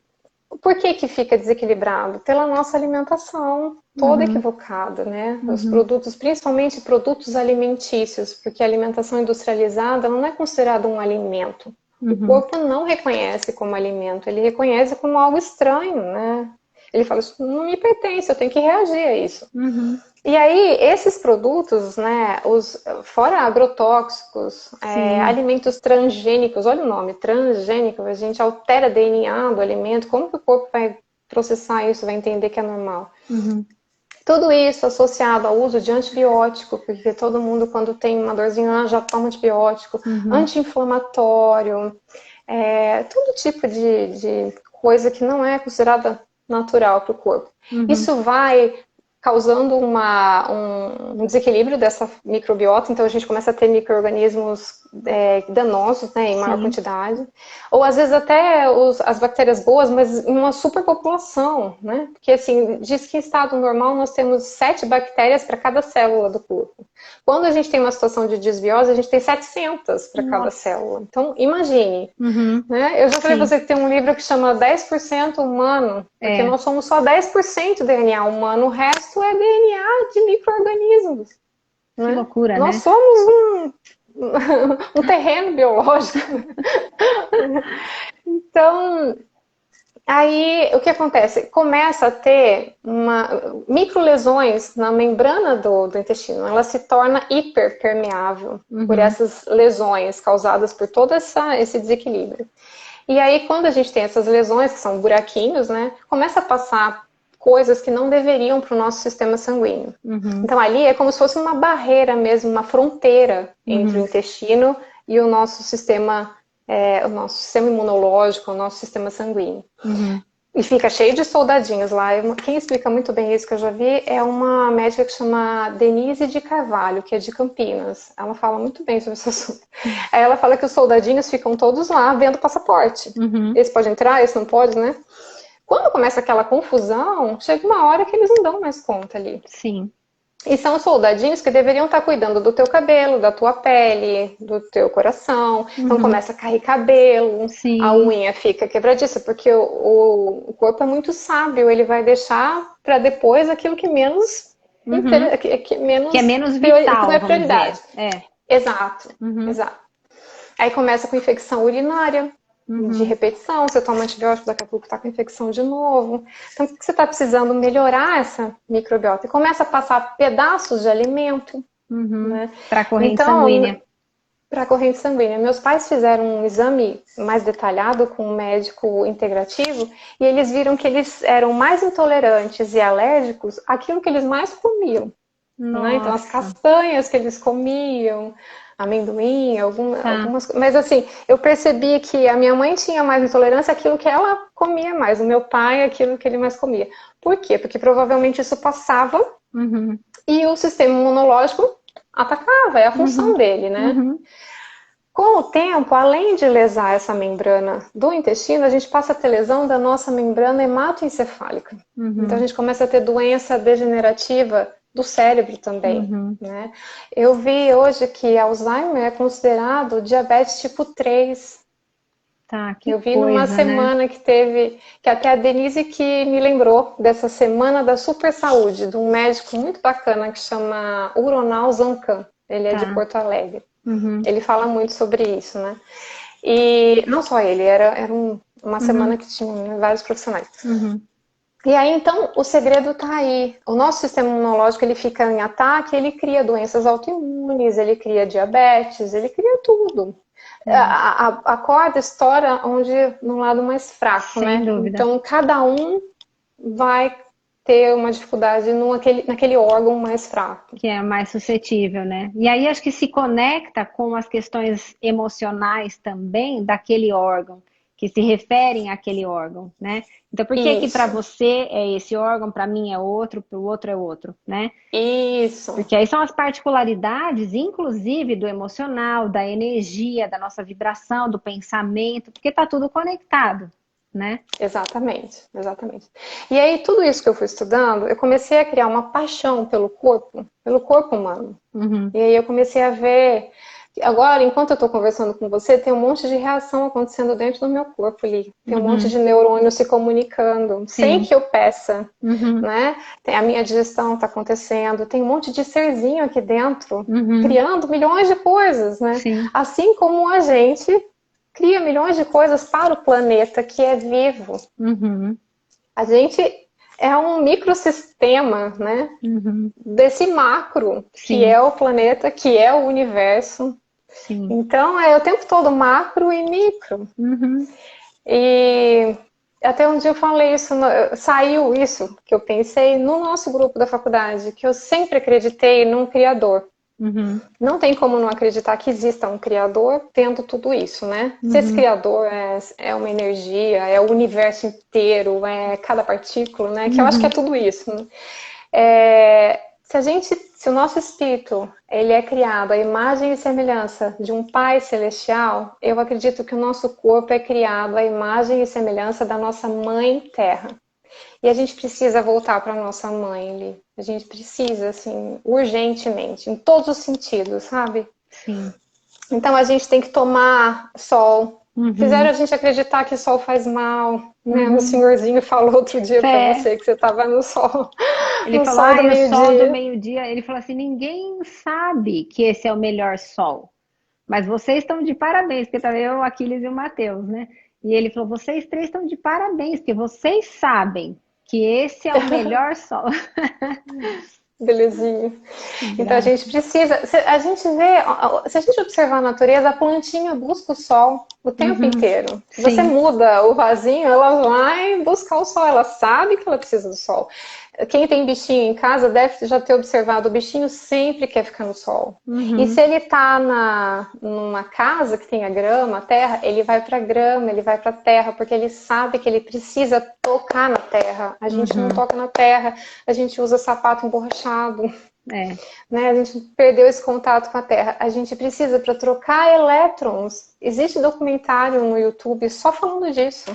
por que que fica desequilibrado? Pela nossa alimentação toda Uhum. equivocada, né? Os Uhum. produtos, principalmente produtos alimentícios, porque a alimentação industrializada não é considerada um alimento. O Uhum. corpo não reconhece como alimento, ele reconhece como algo estranho, né? Ele fala, isso não me pertence, eu tenho que reagir a isso. Uhum. E aí, esses produtos, né, fora agrotóxicos, Sim. alimentos transgênicos, olha o nome, transgênico, a gente altera DNA do alimento, como que o corpo vai processar isso, vai entender que é normal? Uhum. Tudo isso associado ao uso de antibiótico, porque todo mundo, quando tem uma dorzinha, já toma antibiótico, Uhum. anti-inflamatório, todo tipo de coisa que não é considerada natural para o corpo. Uhum. Isso vai causando um desequilíbrio dessa microbiota, então a gente começa a ter micro-organismos danosos, né, em maior quantidade, ou às vezes até as bactérias boas, mas em uma superpopulação, né, porque assim, diz que em estado normal nós temos 7 bactérias para cada célula do corpo. Quando a gente tem uma situação de desbiose, a gente tem 700 para cada célula. Então, imagine. Né? Eu já falei para você que tem um livro que chama 10% humano, porque nós somos só 10% DNA humano, o resto é DNA de micro-organismos. Que loucura, nós né? somos um terreno biológico. Então, aí o que acontece? Começa a ter microlesões na membrana do intestino. Ela se torna hiperpermeável por essas lesões causadas por todo esse desequilíbrio. E aí, quando a gente tem essas lesões, que são buraquinhos, né, começa a passar coisas que não deveriam para o nosso sistema sanguíneo. Então, ali é como se fosse uma barreira mesmo, uma fronteira entre o intestino e o nosso sistema imunológico, o nosso sistema sanguíneo. E fica cheio de soldadinhos lá. Quem explica muito bem isso que eu já vi é uma médica que chama Denise de Carvalho, que é de Campinas. Ela fala muito bem sobre esse assunto. Aí ela fala que os soldadinhos ficam todos lá vendo passaporte. Esse pode entrar, esse não pode, né? Quando começa aquela confusão, chega uma hora que eles não dão mais conta ali. Sim. E são os soldadinhos que deveriam estar cuidando do teu cabelo, da tua pele, do teu coração. Então começa a cair cabelo, a unha fica quebradiça, porque o corpo é muito sábio, ele vai deixar para depois aquilo que menos... que é menos vital, que não é prioridade. Exato, Uhum. exato. Aí começa com infecção urinária, de repetição, você toma antibiótico, daqui a pouco tá com infecção de novo. Então, o que você está precisando? Melhorar essa microbiota. E começa a passar pedaços de alimento. Né? Para a corrente sanguínea. Para a corrente sanguínea. Meus pais fizeram um exame mais detalhado com um médico integrativo e eles viram que eles eram mais intolerantes e alérgicos àquilo que eles mais comiam. Né? Então, as castanhas que eles comiam, amendoim, algumas... Mas assim, eu percebi que a minha mãe tinha mais intolerância àquilo que ela comia mais, o meu pai aquilo que ele mais comia. Por quê? Porque provavelmente isso passava e o sistema imunológico atacava, é a função dele, né? Com o tempo, além de lesar essa membrana do intestino, a gente passa a ter lesão da nossa membrana hematoencefálica. Então a gente começa a ter doença degenerativa do cérebro também, né? Eu vi hoje que Alzheimer é considerado diabetes tipo 3. Eu vi numa semana que teve, que até a Denise que me lembrou dessa semana da super saúde, de um médico muito bacana que chama Uronal Zancan. Ele é de Porto Alegre. Ele fala muito sobre isso, né? E não só ele, era uma semana que tinha vários profissionais. E aí, então, o segredo está aí. O nosso sistema imunológico, ele fica em ataque, ele cria doenças autoimunes, ele cria diabetes, ele cria tudo. A corda estoura no lado mais fraco, né? Sem dúvida. Então, cada um vai ter uma dificuldade naquele órgão mais fraco. Que é mais suscetível, né? E aí acho que se conecta com as questões emocionais também daquele órgão, que se referem àquele órgão, né? Então, por que para você é esse órgão, para mim é outro, para o outro é outro, né? Isso. Porque aí são as particularidades, inclusive do emocional, da energia, da nossa vibração, do pensamento, porque tá tudo conectado, né? Exatamente, exatamente. E aí, tudo isso que eu fui estudando, eu comecei a criar uma paixão pelo corpo humano. E aí eu comecei a ver... Agora, enquanto eu estou conversando com você, tem um monte de reação acontecendo dentro do meu corpo ali. Tem um monte de neurônios se comunicando, sem que eu peça, né? A minha digestão está acontecendo, tem um monte de serzinho aqui dentro, criando milhões de coisas, né? Assim como a gente cria milhões de coisas para o planeta que é vivo. A gente é um microsistema, né? Desse macro, que é o planeta, que é o universo. Então, é o tempo todo macro e micro. E até um dia eu falei isso, saiu isso que eu pensei no nosso grupo da faculdade, que eu sempre acreditei num criador. Não tem como não acreditar que exista um criador tendo tudo isso, né? Se esse criador é uma energia, é o universo inteiro, é cada partícula, né? Que eu acho que é tudo isso, né? Se o nosso espírito ele é criado à imagem e semelhança de um Pai Celestial, eu acredito que o nosso corpo é criado à imagem e semelhança da nossa Mãe Terra. E a gente precisa voltar para a nossa mãe ali. A gente precisa, assim, urgentemente, em todos os sentidos, sabe? Sim. Então a gente tem que tomar sol. Uhum. Fizeram a gente acreditar que sol faz mal, né? O senhorzinho falou outro dia para você que você estava no sol. Ele falou, sol do o sol do meio-dia. meio-dia. Ele falou assim, ninguém sabe que esse é o melhor sol. Mas vocês estão de parabéns, porque tá eu, o Aquiles e o Matheus, né? E ele falou, vocês três estão de parabéns, porque vocês sabem que esse é o melhor sol. Belezinha. Então a gente precisa, a gente vê, se a gente observar a natureza, a plantinha busca o sol o tempo inteiro. Se você muda o vasinho, ela vai buscar o sol, ela sabe que ela precisa do sol. Quem tem bichinho em casa deve já ter observado, o bichinho sempre quer ficar no sol. E se ele tá numa casa que tenha grama, terra, ele vai pra grama, ele vai pra terra, porque ele sabe que ele precisa tocar na terra. A gente não toca na terra, a gente usa sapato emborrachado. Né? A gente perdeu esse contato com a Terra. A gente precisa, para trocar elétrons, existe documentário no YouTube só falando disso,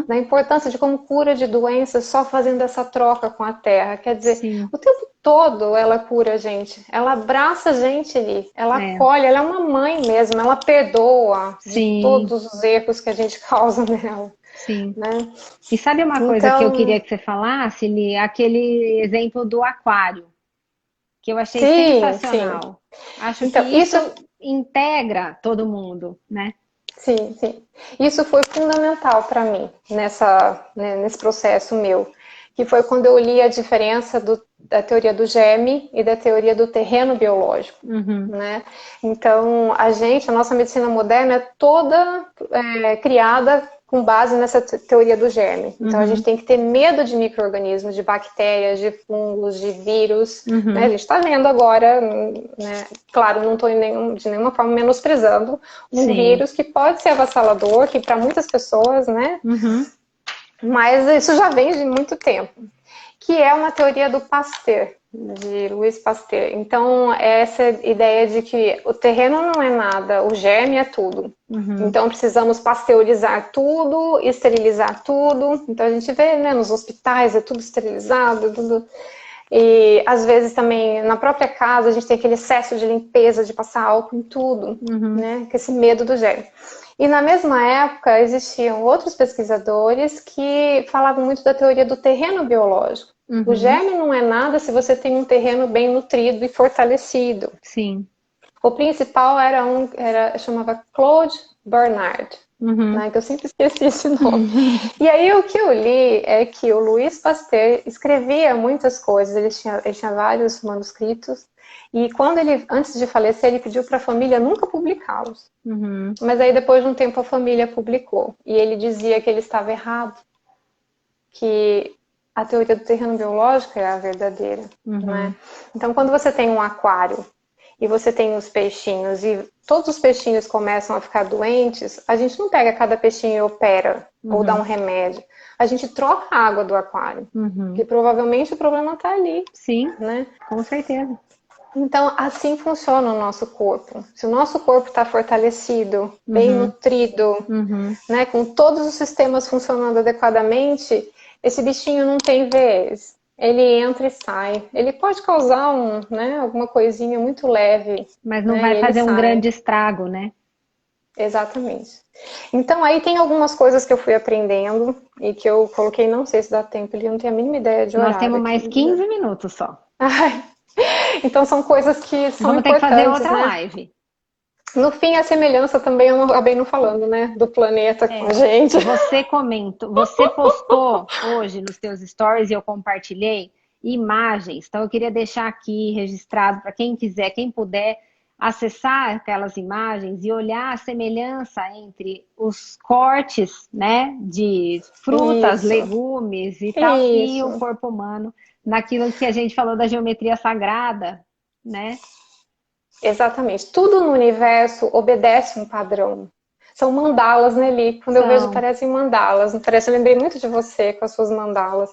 da importância de como cura de doenças só fazendo essa troca com a Terra. Quer dizer, o tempo todo ela cura a gente, ela abraça a gente ali, ela acolhe, ela é uma mãe mesmo, ela perdoa de todos os erros que a gente causa nela. Sim. Né? E sabe uma coisa que eu queria que você falasse, Li? Aquele exemplo do aquário, que eu achei sensacional. Acho então, que isso integra todo mundo, né? Sim, sim. Isso foi fundamental para mim nesse processo meu, que foi quando eu li a diferença da teoria do germe e da teoria do terreno biológico, né? Então, a nossa medicina moderna é toda criada com base nessa teoria do germe. Então, a gente tem que ter medo de micro-organismos, de bactérias, de fungos, de vírus. Né? A gente está vendo agora, né? Claro, não estou de nenhuma forma menosprezando um vírus que pode ser avassalador, que para muitas pessoas, né? Mas isso já vem de muito tempo. Que é uma teoria do Pasteur, de Louis Pasteur. Então, essa ideia de que o terreno não é nada, o germe é tudo. Então, precisamos pasteurizar tudo, esterilizar tudo. Então, a gente vê, né, nos hospitais, é tudo esterilizado, tudo... E, às vezes, também, na própria casa, a gente tem aquele excesso de limpeza, de passar álcool em tudo, né, com esse medo do germe. E na mesma época existiam outros pesquisadores que falavam muito da teoria do terreno biológico. O germe não é nada se você tem um terreno bem nutrido e fortalecido. Sim. O principal chamava Claude Bernard, né, que eu sempre esqueci esse nome. E aí o que eu li é que o Louis Pasteur escrevia muitas coisas, ele tinha vários manuscritos. E quando antes de falecer, ele pediu para a família nunca publicá-los. Mas aí depois de um tempo a família publicou. E ele dizia que ele estava errado. Que a teoria do terreno biológico é a verdadeira. Né? Então quando você tem um aquário e você tem os peixinhos e todos os peixinhos começam a ficar doentes, a gente não pega cada peixinho e opera ou dá um remédio. A gente troca a água do aquário. Porque provavelmente o problema está ali. Sim, né? Com certeza. Então, assim funciona o nosso corpo. Se o nosso corpo está fortalecido, bem nutrido, né, com todos os sistemas funcionando adequadamente, esse bichinho não tem vez. Ele entra e sai. Ele pode causar alguma coisinha muito leve. Mas não vai fazer um grande estrago, né? Exatamente. Então, aí tem algumas coisas que eu fui aprendendo e que eu coloquei, não sei se dá tempo, ele não tem a mínima ideia de horário. Nós temos mais 15 minutos só. Ai. Então são coisas que são Vamos importantes. Vamos ter que fazer outra live. No fim, a semelhança também eu acabei não falando, né? Do planeta com a gente. Você postou hoje nos seus stories e eu compartilhei imagens. Então eu queria deixar aqui registrado para quem quiser, quem puder, acessar aquelas imagens e olhar a semelhança entre os cortes, né? De frutas, legumes e tal, e o corpo humano. Naquilo que a gente falou da geometria sagrada, né? Exatamente. Tudo no universo obedece um padrão. São mandalas, né, Li? Quando eu vejo, parecem mandalas. Não parece? Eu lembrei muito de você com as suas mandalas.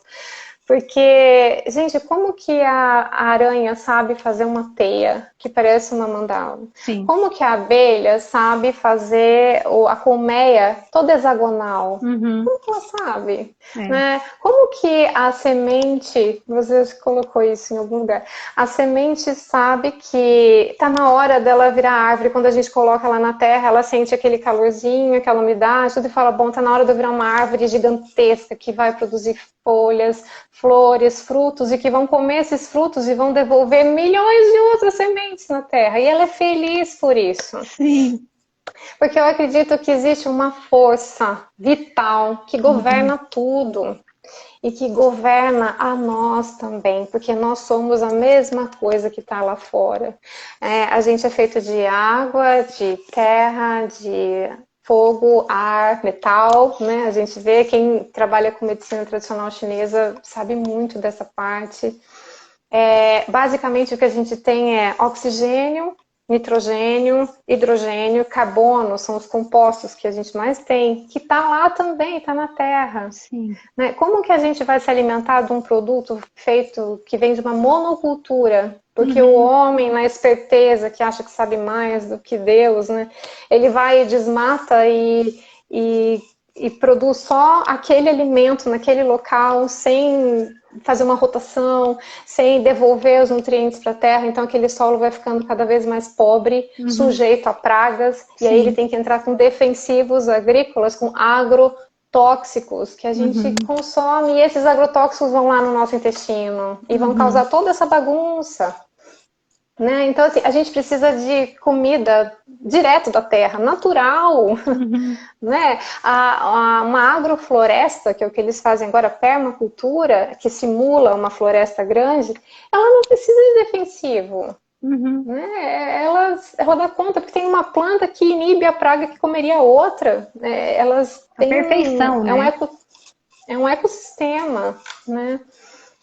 Porque, gente, como que a aranha sabe fazer uma teia que parece uma mandala? Sim. Como que a abelha sabe fazer a colmeia toda hexagonal? Uhum. Como que ela sabe? É. Né? Como que a semente, você colocou isso em algum lugar, a semente sabe que está na hora dela virar árvore, quando a gente coloca ela na terra, ela sente aquele calorzinho, aquela umidade, tudo e fala, bom, está na hora de eu virar uma árvore gigantesca que vai produzir folhas, flores, frutos, e que vão comer esses frutos e vão devolver milhões de outras sementes na terra. E ela é feliz por isso. Sim. Porque eu acredito que existe uma força vital que governa tudo e que governa a nós também, porque nós somos a mesma coisa que está lá fora. A gente é feito de água, de terra, de fogo, ar, metal, né? A gente vê, quem trabalha com medicina tradicional chinesa sabe muito dessa parte. Basicamente o que a gente tem é oxigênio, nitrogênio, hidrogênio, carbono, são os compostos que a gente mais tem, que está lá também, está na Terra. Sim. Né? Como que a gente vai se alimentar de um produto feito, que vem de uma monocultura? Porque o homem, na esperteza, que acha que sabe mais do que Deus, né? Ele vai e desmata e produz só aquele alimento naquele local, sem fazer uma rotação, sem devolver os nutrientes para a terra, então aquele solo vai ficando cada vez mais pobre, sujeito a pragas, e aí ele tem que entrar com defensivos agrícolas, com agrotóxicos, que a gente consome, e esses agrotóxicos vão lá no nosso intestino, e vão causar toda essa bagunça. Né? Então, assim, a gente precisa de comida direto da terra, natural. Né? Uma agrofloresta, que é o que eles fazem agora, permacultura, que simula uma floresta grande, ela não precisa de defensivo. Né? Ela dá conta, porque tem uma planta que inibe a praga que comeria outra. Elas têm Perfeição, né? É um ecossistema. Né?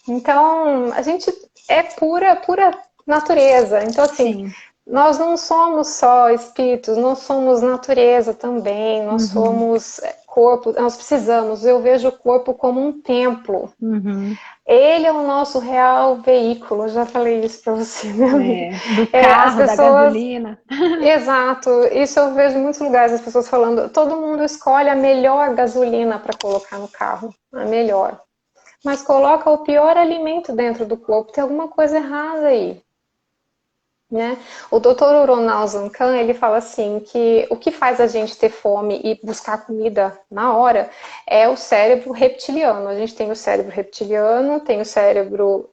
Então, a gente é pura natureza. Então, assim, nós não somos só espíritos, nós somos natureza também, nós somos corpo, nós precisamos, eu vejo o corpo como um templo. Ele é o nosso real veículo, eu já falei isso para você, meu amigo. Do carro, da gasolina. Exato, isso eu vejo em muitos lugares, as pessoas falando, todo mundo escolhe a melhor gasolina para colocar no carro, a melhor. Mas coloca o pior alimento dentro do corpo, tem alguma coisa errada aí. Né? O Dr. Ronald Zancan, ele fala assim, que o que faz a gente ter fome e buscar comida na hora é o cérebro reptiliano. A gente tem o cérebro reptiliano, tem o cérebro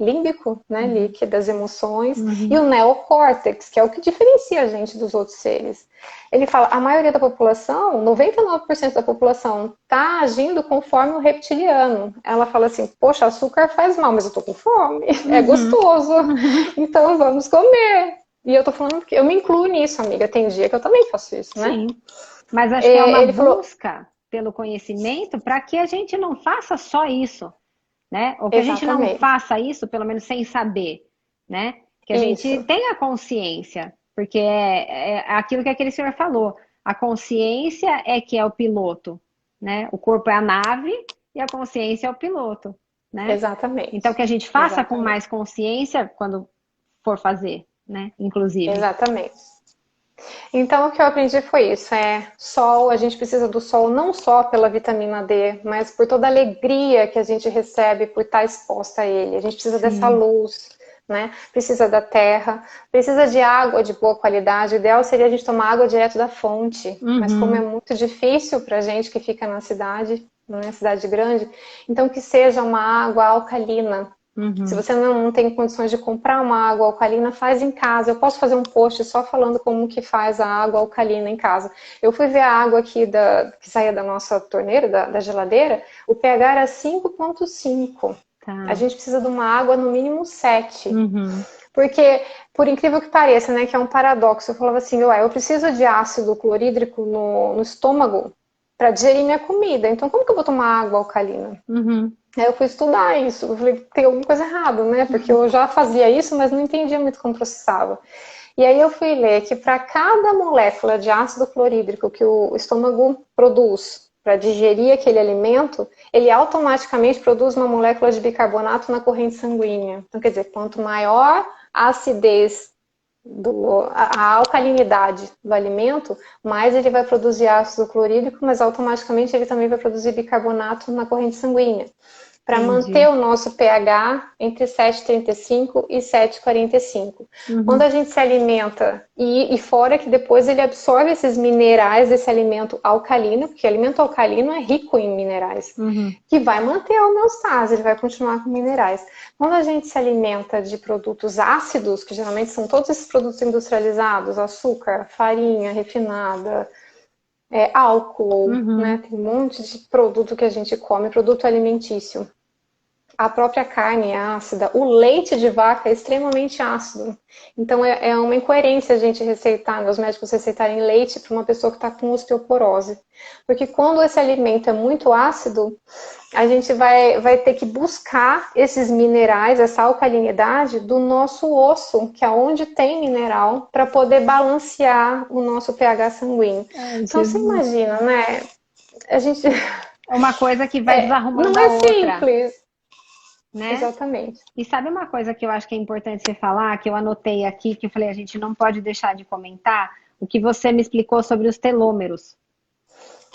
límbico, né, líquido das emoções, e o neocórtex, que é o que diferencia a gente dos outros seres. Ele fala, a maioria da população, 99% da população, está agindo conforme o reptiliano. Ela fala assim, poxa, açúcar faz mal, mas eu tô com fome, é gostoso, então vamos comer. E eu tô falando que eu me incluo nisso, amiga, tem dia que eu também faço isso, né? Sim, mas acho que é uma busca pelo conhecimento para que a gente não faça só isso, né? Ou que a gente não faça isso, pelo menos sem saber, né? Que a gente tenha consciência. Porque é aquilo que aquele senhor falou. A consciência é que é o piloto, né? O corpo é a nave e a consciência é o piloto, né? Exatamente. Então que a gente faça com mais consciência quando for fazer, né? Inclusive. Exatamente. Então o que eu aprendi foi isso, sol, a gente precisa do sol não só pela vitamina D, mas por toda a alegria que a gente recebe por estar exposta a ele. A gente precisa dessa luz. Né? Precisa da terra, precisa de água de boa qualidade. O ideal seria a gente tomar água direto da fonte, mas como é muito difícil para a gente que fica na cidade, né, cidade grande, então que seja uma água alcalina. Se você não tem condições de comprar uma água alcalina, faz em casa. Eu posso fazer um post só falando como que faz a água alcalina em casa. Eu fui ver a água aqui que saía da nossa torneira, da geladeira, o pH era 5,5. A gente precisa de uma água no mínimo 7. Porque, por incrível que pareça, né, que é um paradoxo, eu falava assim, eu preciso de ácido clorídrico no estômago para digerir minha comida. Então, como que eu vou tomar água alcalina? Aí eu fui estudar isso. Eu falei, tem alguma coisa errada, né? Porque eu já fazia isso, mas não entendia muito como processava. E aí eu fui ler que para cada molécula de ácido clorídrico que o estômago produz, para digerir aquele alimento, ele automaticamente produz uma molécula de bicarbonato na corrente sanguínea. Então, quer dizer, quanto maior a acidez, a alcalinidade do alimento, mais ele vai produzir ácido clorídrico, mas automaticamente ele também vai produzir bicarbonato na corrente sanguínea, para manter o nosso pH entre 7,35 e 7,45. Quando a gente se alimenta, e fora que depois ele absorve esses minerais desse alimento alcalino, porque alimento alcalino é rico em minerais, que vai manter a homeostase, ele vai continuar com minerais. Quando a gente se alimenta de produtos ácidos, que geralmente são todos esses produtos industrializados, açúcar, farinha refinada, álcool, né? Tem um monte de produto que a gente come, produto alimentício. A própria carne é ácida, o leite de vaca é extremamente ácido. Então é uma incoerência a gente receitar, os médicos receitarem leite para uma pessoa que está com osteoporose. Porque quando esse alimento é muito ácido, a gente vai ter que buscar esses minerais, essa alcalinidade do nosso osso, que é onde tem mineral, para poder balancear o nosso pH sanguíneo. Então você imagina, né? A gente... É uma coisa que vai desarrumando a outra. Não é simples. Né? Exatamente. E sabe uma coisa que eu acho que é importante você falar, que eu anotei aqui, que eu falei, a gente não pode deixar de comentar, o que você me explicou sobre os telômeros.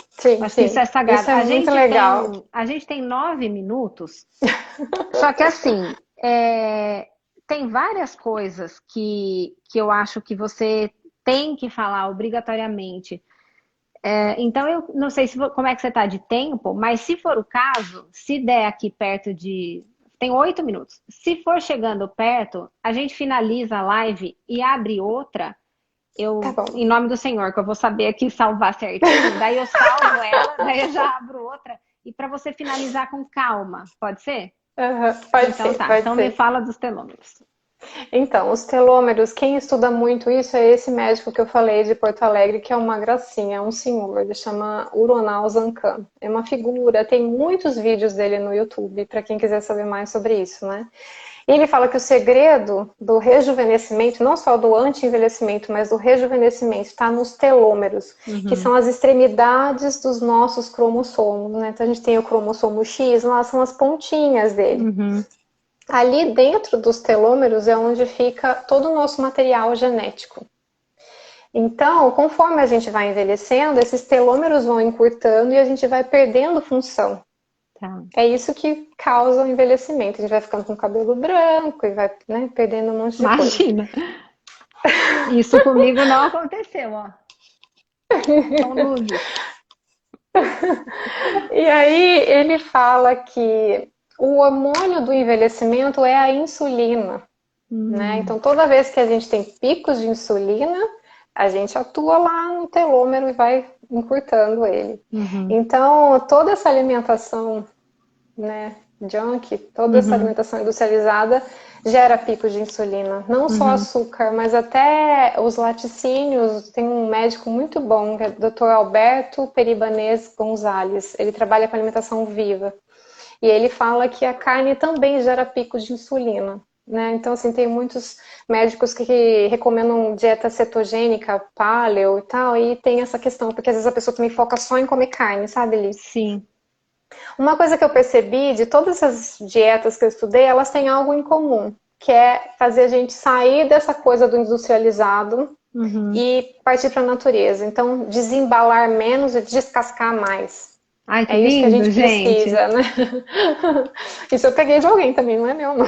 Sim, acho que isso é sagrado. Isso é muito legal. A gente tem 9 minutos, só que assim, tem várias coisas que eu acho que você tem que falar obrigatoriamente. Então, eu não sei como é que você está de tempo, mas se for o caso, se der aqui perto de... Tem 8 minutos. Se for chegando perto, a gente finaliza a live e abre outra. Tá bom. Em nome do Senhor, que eu vou saber aqui salvar certinho. Daí eu salvo ela, daí eu já abro outra. E para você finalizar com calma, pode ser? Pode então, ser. Tá. Então me fala dos telômeros. Então, os telômeros, quem estuda muito isso é esse médico que eu falei de Porto Alegre, que é uma gracinha, é um senhor, ele chama Uronal Zancan. É uma figura, tem muitos vídeos dele no YouTube, para quem quiser saber mais sobre isso, né? E ele fala que o segredo do rejuvenescimento, não só do anti-envelhecimento, mas do rejuvenescimento, está nos telômeros, que são as extremidades dos nossos cromossomos, né? Então a gente tem o cromossomo X, lá são as pontinhas dele. Ali dentro dos telômeros é onde fica todo o nosso material genético. Então, conforme a gente vai envelhecendo, esses telômeros vão encurtando e a gente vai perdendo função. Tá. É isso que causa o envelhecimento. A gente vai ficando com o cabelo branco e vai, né, perdendo um monte de coisa. Imagina! Isso comigo não aconteceu, ó. São luzes. E aí ele fala que o hormônio do envelhecimento é a insulina, né? Então toda vez que a gente tem picos de insulina, a gente atua lá no telômero e vai encurtando ele. Então toda essa alimentação, né, junk, toda essa alimentação industrializada gera picos de insulina. Não só açúcar, mas até os laticínios. Tem um médico muito bom, que é o Dr. Alberto Peribanês Gonzalez. Ele trabalha com alimentação viva. E ele fala que a carne também gera picos de insulina, né? Então, assim, tem muitos médicos que recomendam dieta cetogênica, paleo e tal, e tem essa questão, porque às vezes a pessoa também foca só em comer carne, sabe, Liz? Sim. Uma coisa que eu percebi de todas essas dietas que eu estudei, elas têm algo em comum, que é fazer a gente sair dessa coisa do industrializado e partir para a natureza. Então, desembalar menos e descascar mais. Ai, que isso lindo, que a gente precisa, né? Isso eu peguei de alguém também, não é meu, não.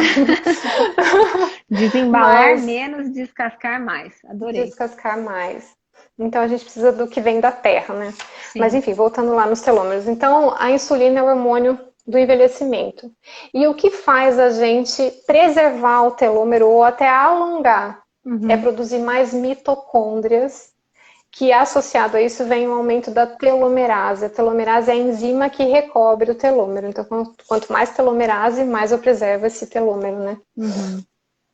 Desembalar menos, descascar mais. Adorei. Descascar mais. Então a gente precisa do que vem da terra, né? Sim. Mas enfim, voltando lá nos telômeros. Então a insulina é o hormônio do envelhecimento. E o que faz a gente preservar o telômero ou até alongar é produzir mais mitocôndrias, que associado a isso vem o aumento da telomerase. A telomerase é a enzima que recobre o telômero. Então, quanto mais telomerase, mais eu preservo esse telômero, né?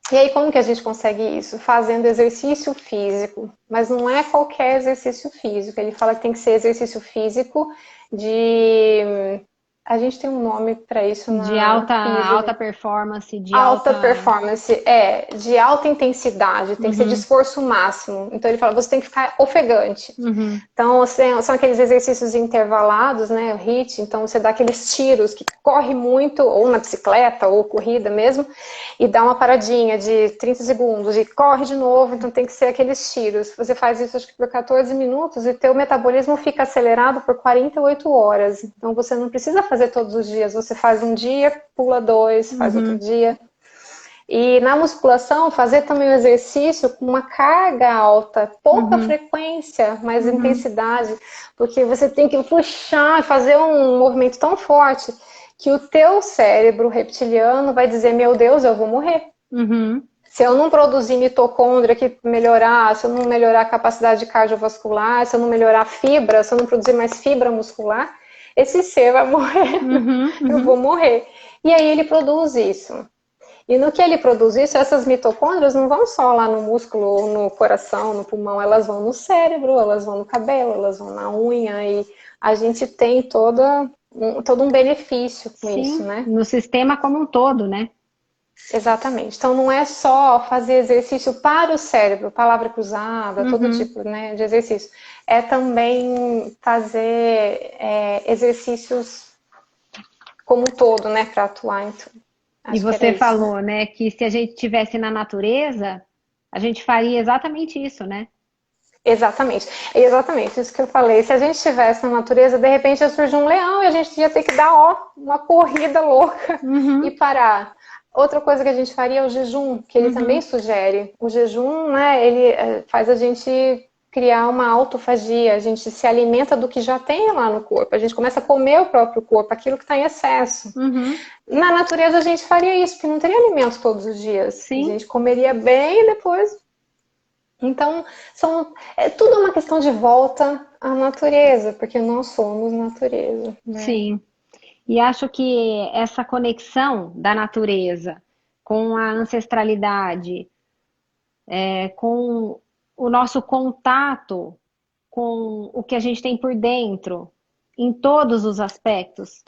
E aí, como que a gente consegue isso? Fazendo exercício físico. Mas não é qualquer exercício físico. Ele fala que tem que ser exercício físico de A gente tem um nome para isso De na alta física. performance, de Alta alta... performance, de alta intensidade, tem que ser de Uhum, esforço máximo. Então ele fala, você tem que ficar ofegante. uhum, Então são aqueles exercícios intervalados, né, o HIIT, então você dá aqueles tiros que corre muito, ou na bicicleta, ou corrida mesmo, e dá uma paradinha de 30 segundos, e corre de novo, então tem que ser aqueles tiros. Você faz isso acho que por 14 minutos e teu metabolismo fica acelerado por 48 horas. Então você não precisa fazer todos os dias, você faz um dia, pula dois, faz outro uhum, dia. E na musculação, fazer também o exercício com uma carga alta, pouca uhum, frequência, mas uhum, intensidade, porque você tem que puxar, fazer um movimento tão forte que o teu cérebro reptiliano vai dizer, meu Deus, eu vou morrer. uhum, Se eu não produzir mitocôndria que melhorar, se eu não melhorar a capacidade cardiovascular, se eu não melhorar a fibra, se eu não produzir mais fibra muscular, esse ser vai morrer. uhum, Eu vou uhum. morrer. E aí ele produz isso. E no que ele produz isso, essas mitocôndrias não vão só lá no músculo, ou no coração, no pulmão, elas vão no cérebro, elas vão no cabelo, elas vão na unha, e a gente tem todo um benefício com isso, Sim, né? no sistema como um todo, né? Exatamente. Então não é só fazer exercício para o cérebro, palavra cruzada, todo Uhum. tipo, né, de exercício. É também fazer exercícios como um todo, né, para atuar em tudo. E Acho que era você isso. falou, né, que se a gente estivesse na natureza, a gente faria exatamente isso, né? Exatamente, exatamente isso que eu falei. Se a gente estivesse na natureza, de repente ia surgir um leão e a gente ia ter que dar uma corrida louca e Uhum, parar. Outra coisa que a gente faria é o jejum, que ele também uhum, sugere. O jejum, né, ele faz a gente criar uma autofagia, a gente se alimenta do que já tem lá no corpo, a gente começa a comer o próprio corpo, aquilo que está em excesso. uhum. Na natureza a gente faria isso, porque não teria alimento todos os dias. A Sim, gente comeria bem e depois então, é tudo uma questão de volta à natureza, porque nós somos natureza, né? sim. E acho que essa conexão da natureza com a ancestralidade, com o nosso contato com o que a gente tem por dentro, em todos os aspectos,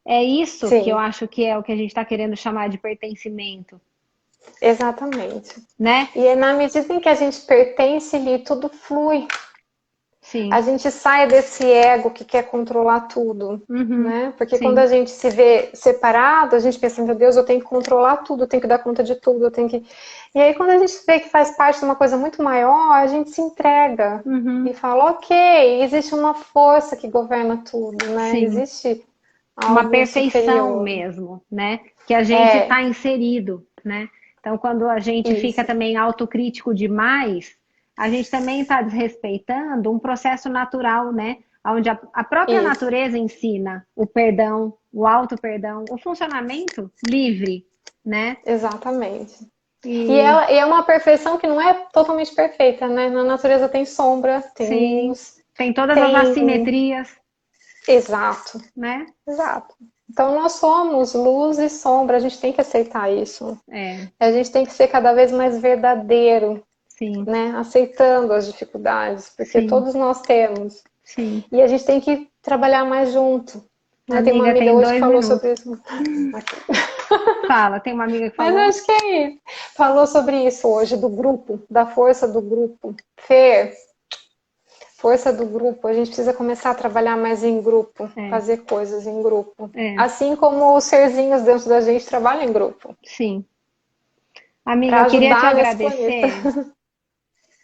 é isso que eu Sim, acho que é o que a gente está querendo chamar de pertencimento, exatamente. né? E é na medida em que a gente pertence ali, tudo flui. A Sim. gente sai desse ego que quer controlar tudo, Uhum. né? Porque quando a Sim. gente se vê separado, a gente pensa, meu Deus, eu tenho que controlar tudo, eu tenho que dar conta de tudo, eu tenho que. E aí, quando a gente vê que faz parte de uma coisa muito maior, a gente se entrega e Uhum. fala, ok, existe uma força que governa tudo, né? Sim. Existe Uma algo perfeição superior. mesmo, né? Que a gente É, está inserido, né? Então, quando a gente fica isso. também autocrítico demais, a gente também está desrespeitando um processo natural, né? Onde a própria Isso, natureza ensina o perdão, o auto-perdão, o funcionamento livre, né? exatamente. E E é uma perfeição que não é totalmente perfeita, né? Na natureza tem sombra, tem sim, luz, tem todas as tem. assimetrias, Exato, né? exato. Então nós somos luz e sombra, a gente tem que aceitar isso. É, A gente tem que ser cada vez mais verdadeiro, sim, né? Aceitando as dificuldades, porque sim, todos nós temos. sim. E a gente tem que trabalhar mais junto. Né? Tem uma Amiga, amiga tem hoje que dois falou minutos. sobre isso. Aqui. Fala, tem uma amiga que Mas eu falou? acho que é isso. Falou sobre isso hoje, do grupo, da força do grupo. Fer, força do grupo. A gente precisa começar a trabalhar mais em grupo, É, fazer coisas em grupo. é, Assim como os serzinhos dentro da gente trabalham em grupo, sim. Amiga, para eu queria te ajudar nesse planeta. agradecer.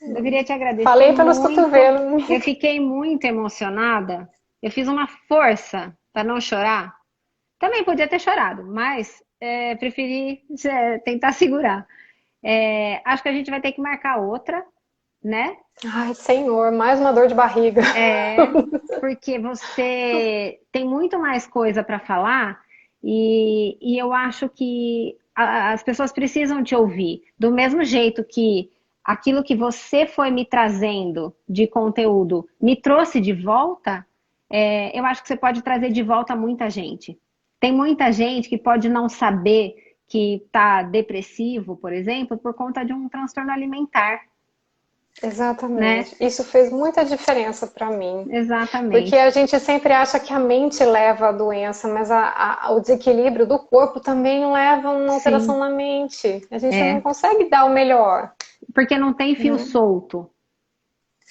Eu queria te agradecer Falei pelos muito. cotovelos. Eu fiquei muito emocionada. Eu fiz uma força para não chorar. Também podia ter chorado, mas preferi tentar segurar. Acho que a gente vai ter que marcar outra, né? Ai, senhor, mais uma dor de barriga. É, porque você tem muito mais coisa para falar e eu acho que as pessoas precisam te ouvir. Do mesmo jeito que aquilo que você foi me trazendo de conteúdo me trouxe de volta, eu acho que você pode trazer de volta muita gente. Tem muita gente que pode não saber que está depressivo, por exemplo, por conta de um transtorno alimentar. Exatamente. né? Isso fez muita diferença para mim. Porque Exatamente. a gente sempre acha que a mente leva à doença, mas o desequilíbrio do corpo também leva a uma alteração Sim, na mente. A gente não é. consegue dar o melhor, Porque não tem fio né? solto,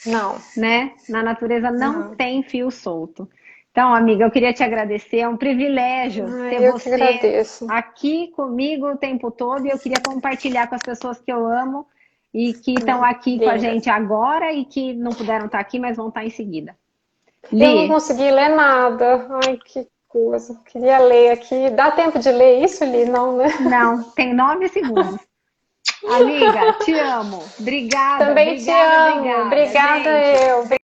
Não, né? Na natureza não não. tem fio solto. Então, amiga, eu queria te agradecer. É um privilégio ter Eu que você agradeço. aqui comigo o tempo todo e eu queria compartilhar com as pessoas que eu amo e que estão aqui com a Lindas. gente agora e que não puderam estar aqui, mas vão estar em seguida. Eu não Li, consegui ler nada. Ai, que coisa. Queria ler aqui. Dá tempo de ler isso, Li? Não, né? não, tem 9 segundos. Amiga, te amo. Obrigada, Também te obrigada, amo. obrigada, Obrigada, gente. eu.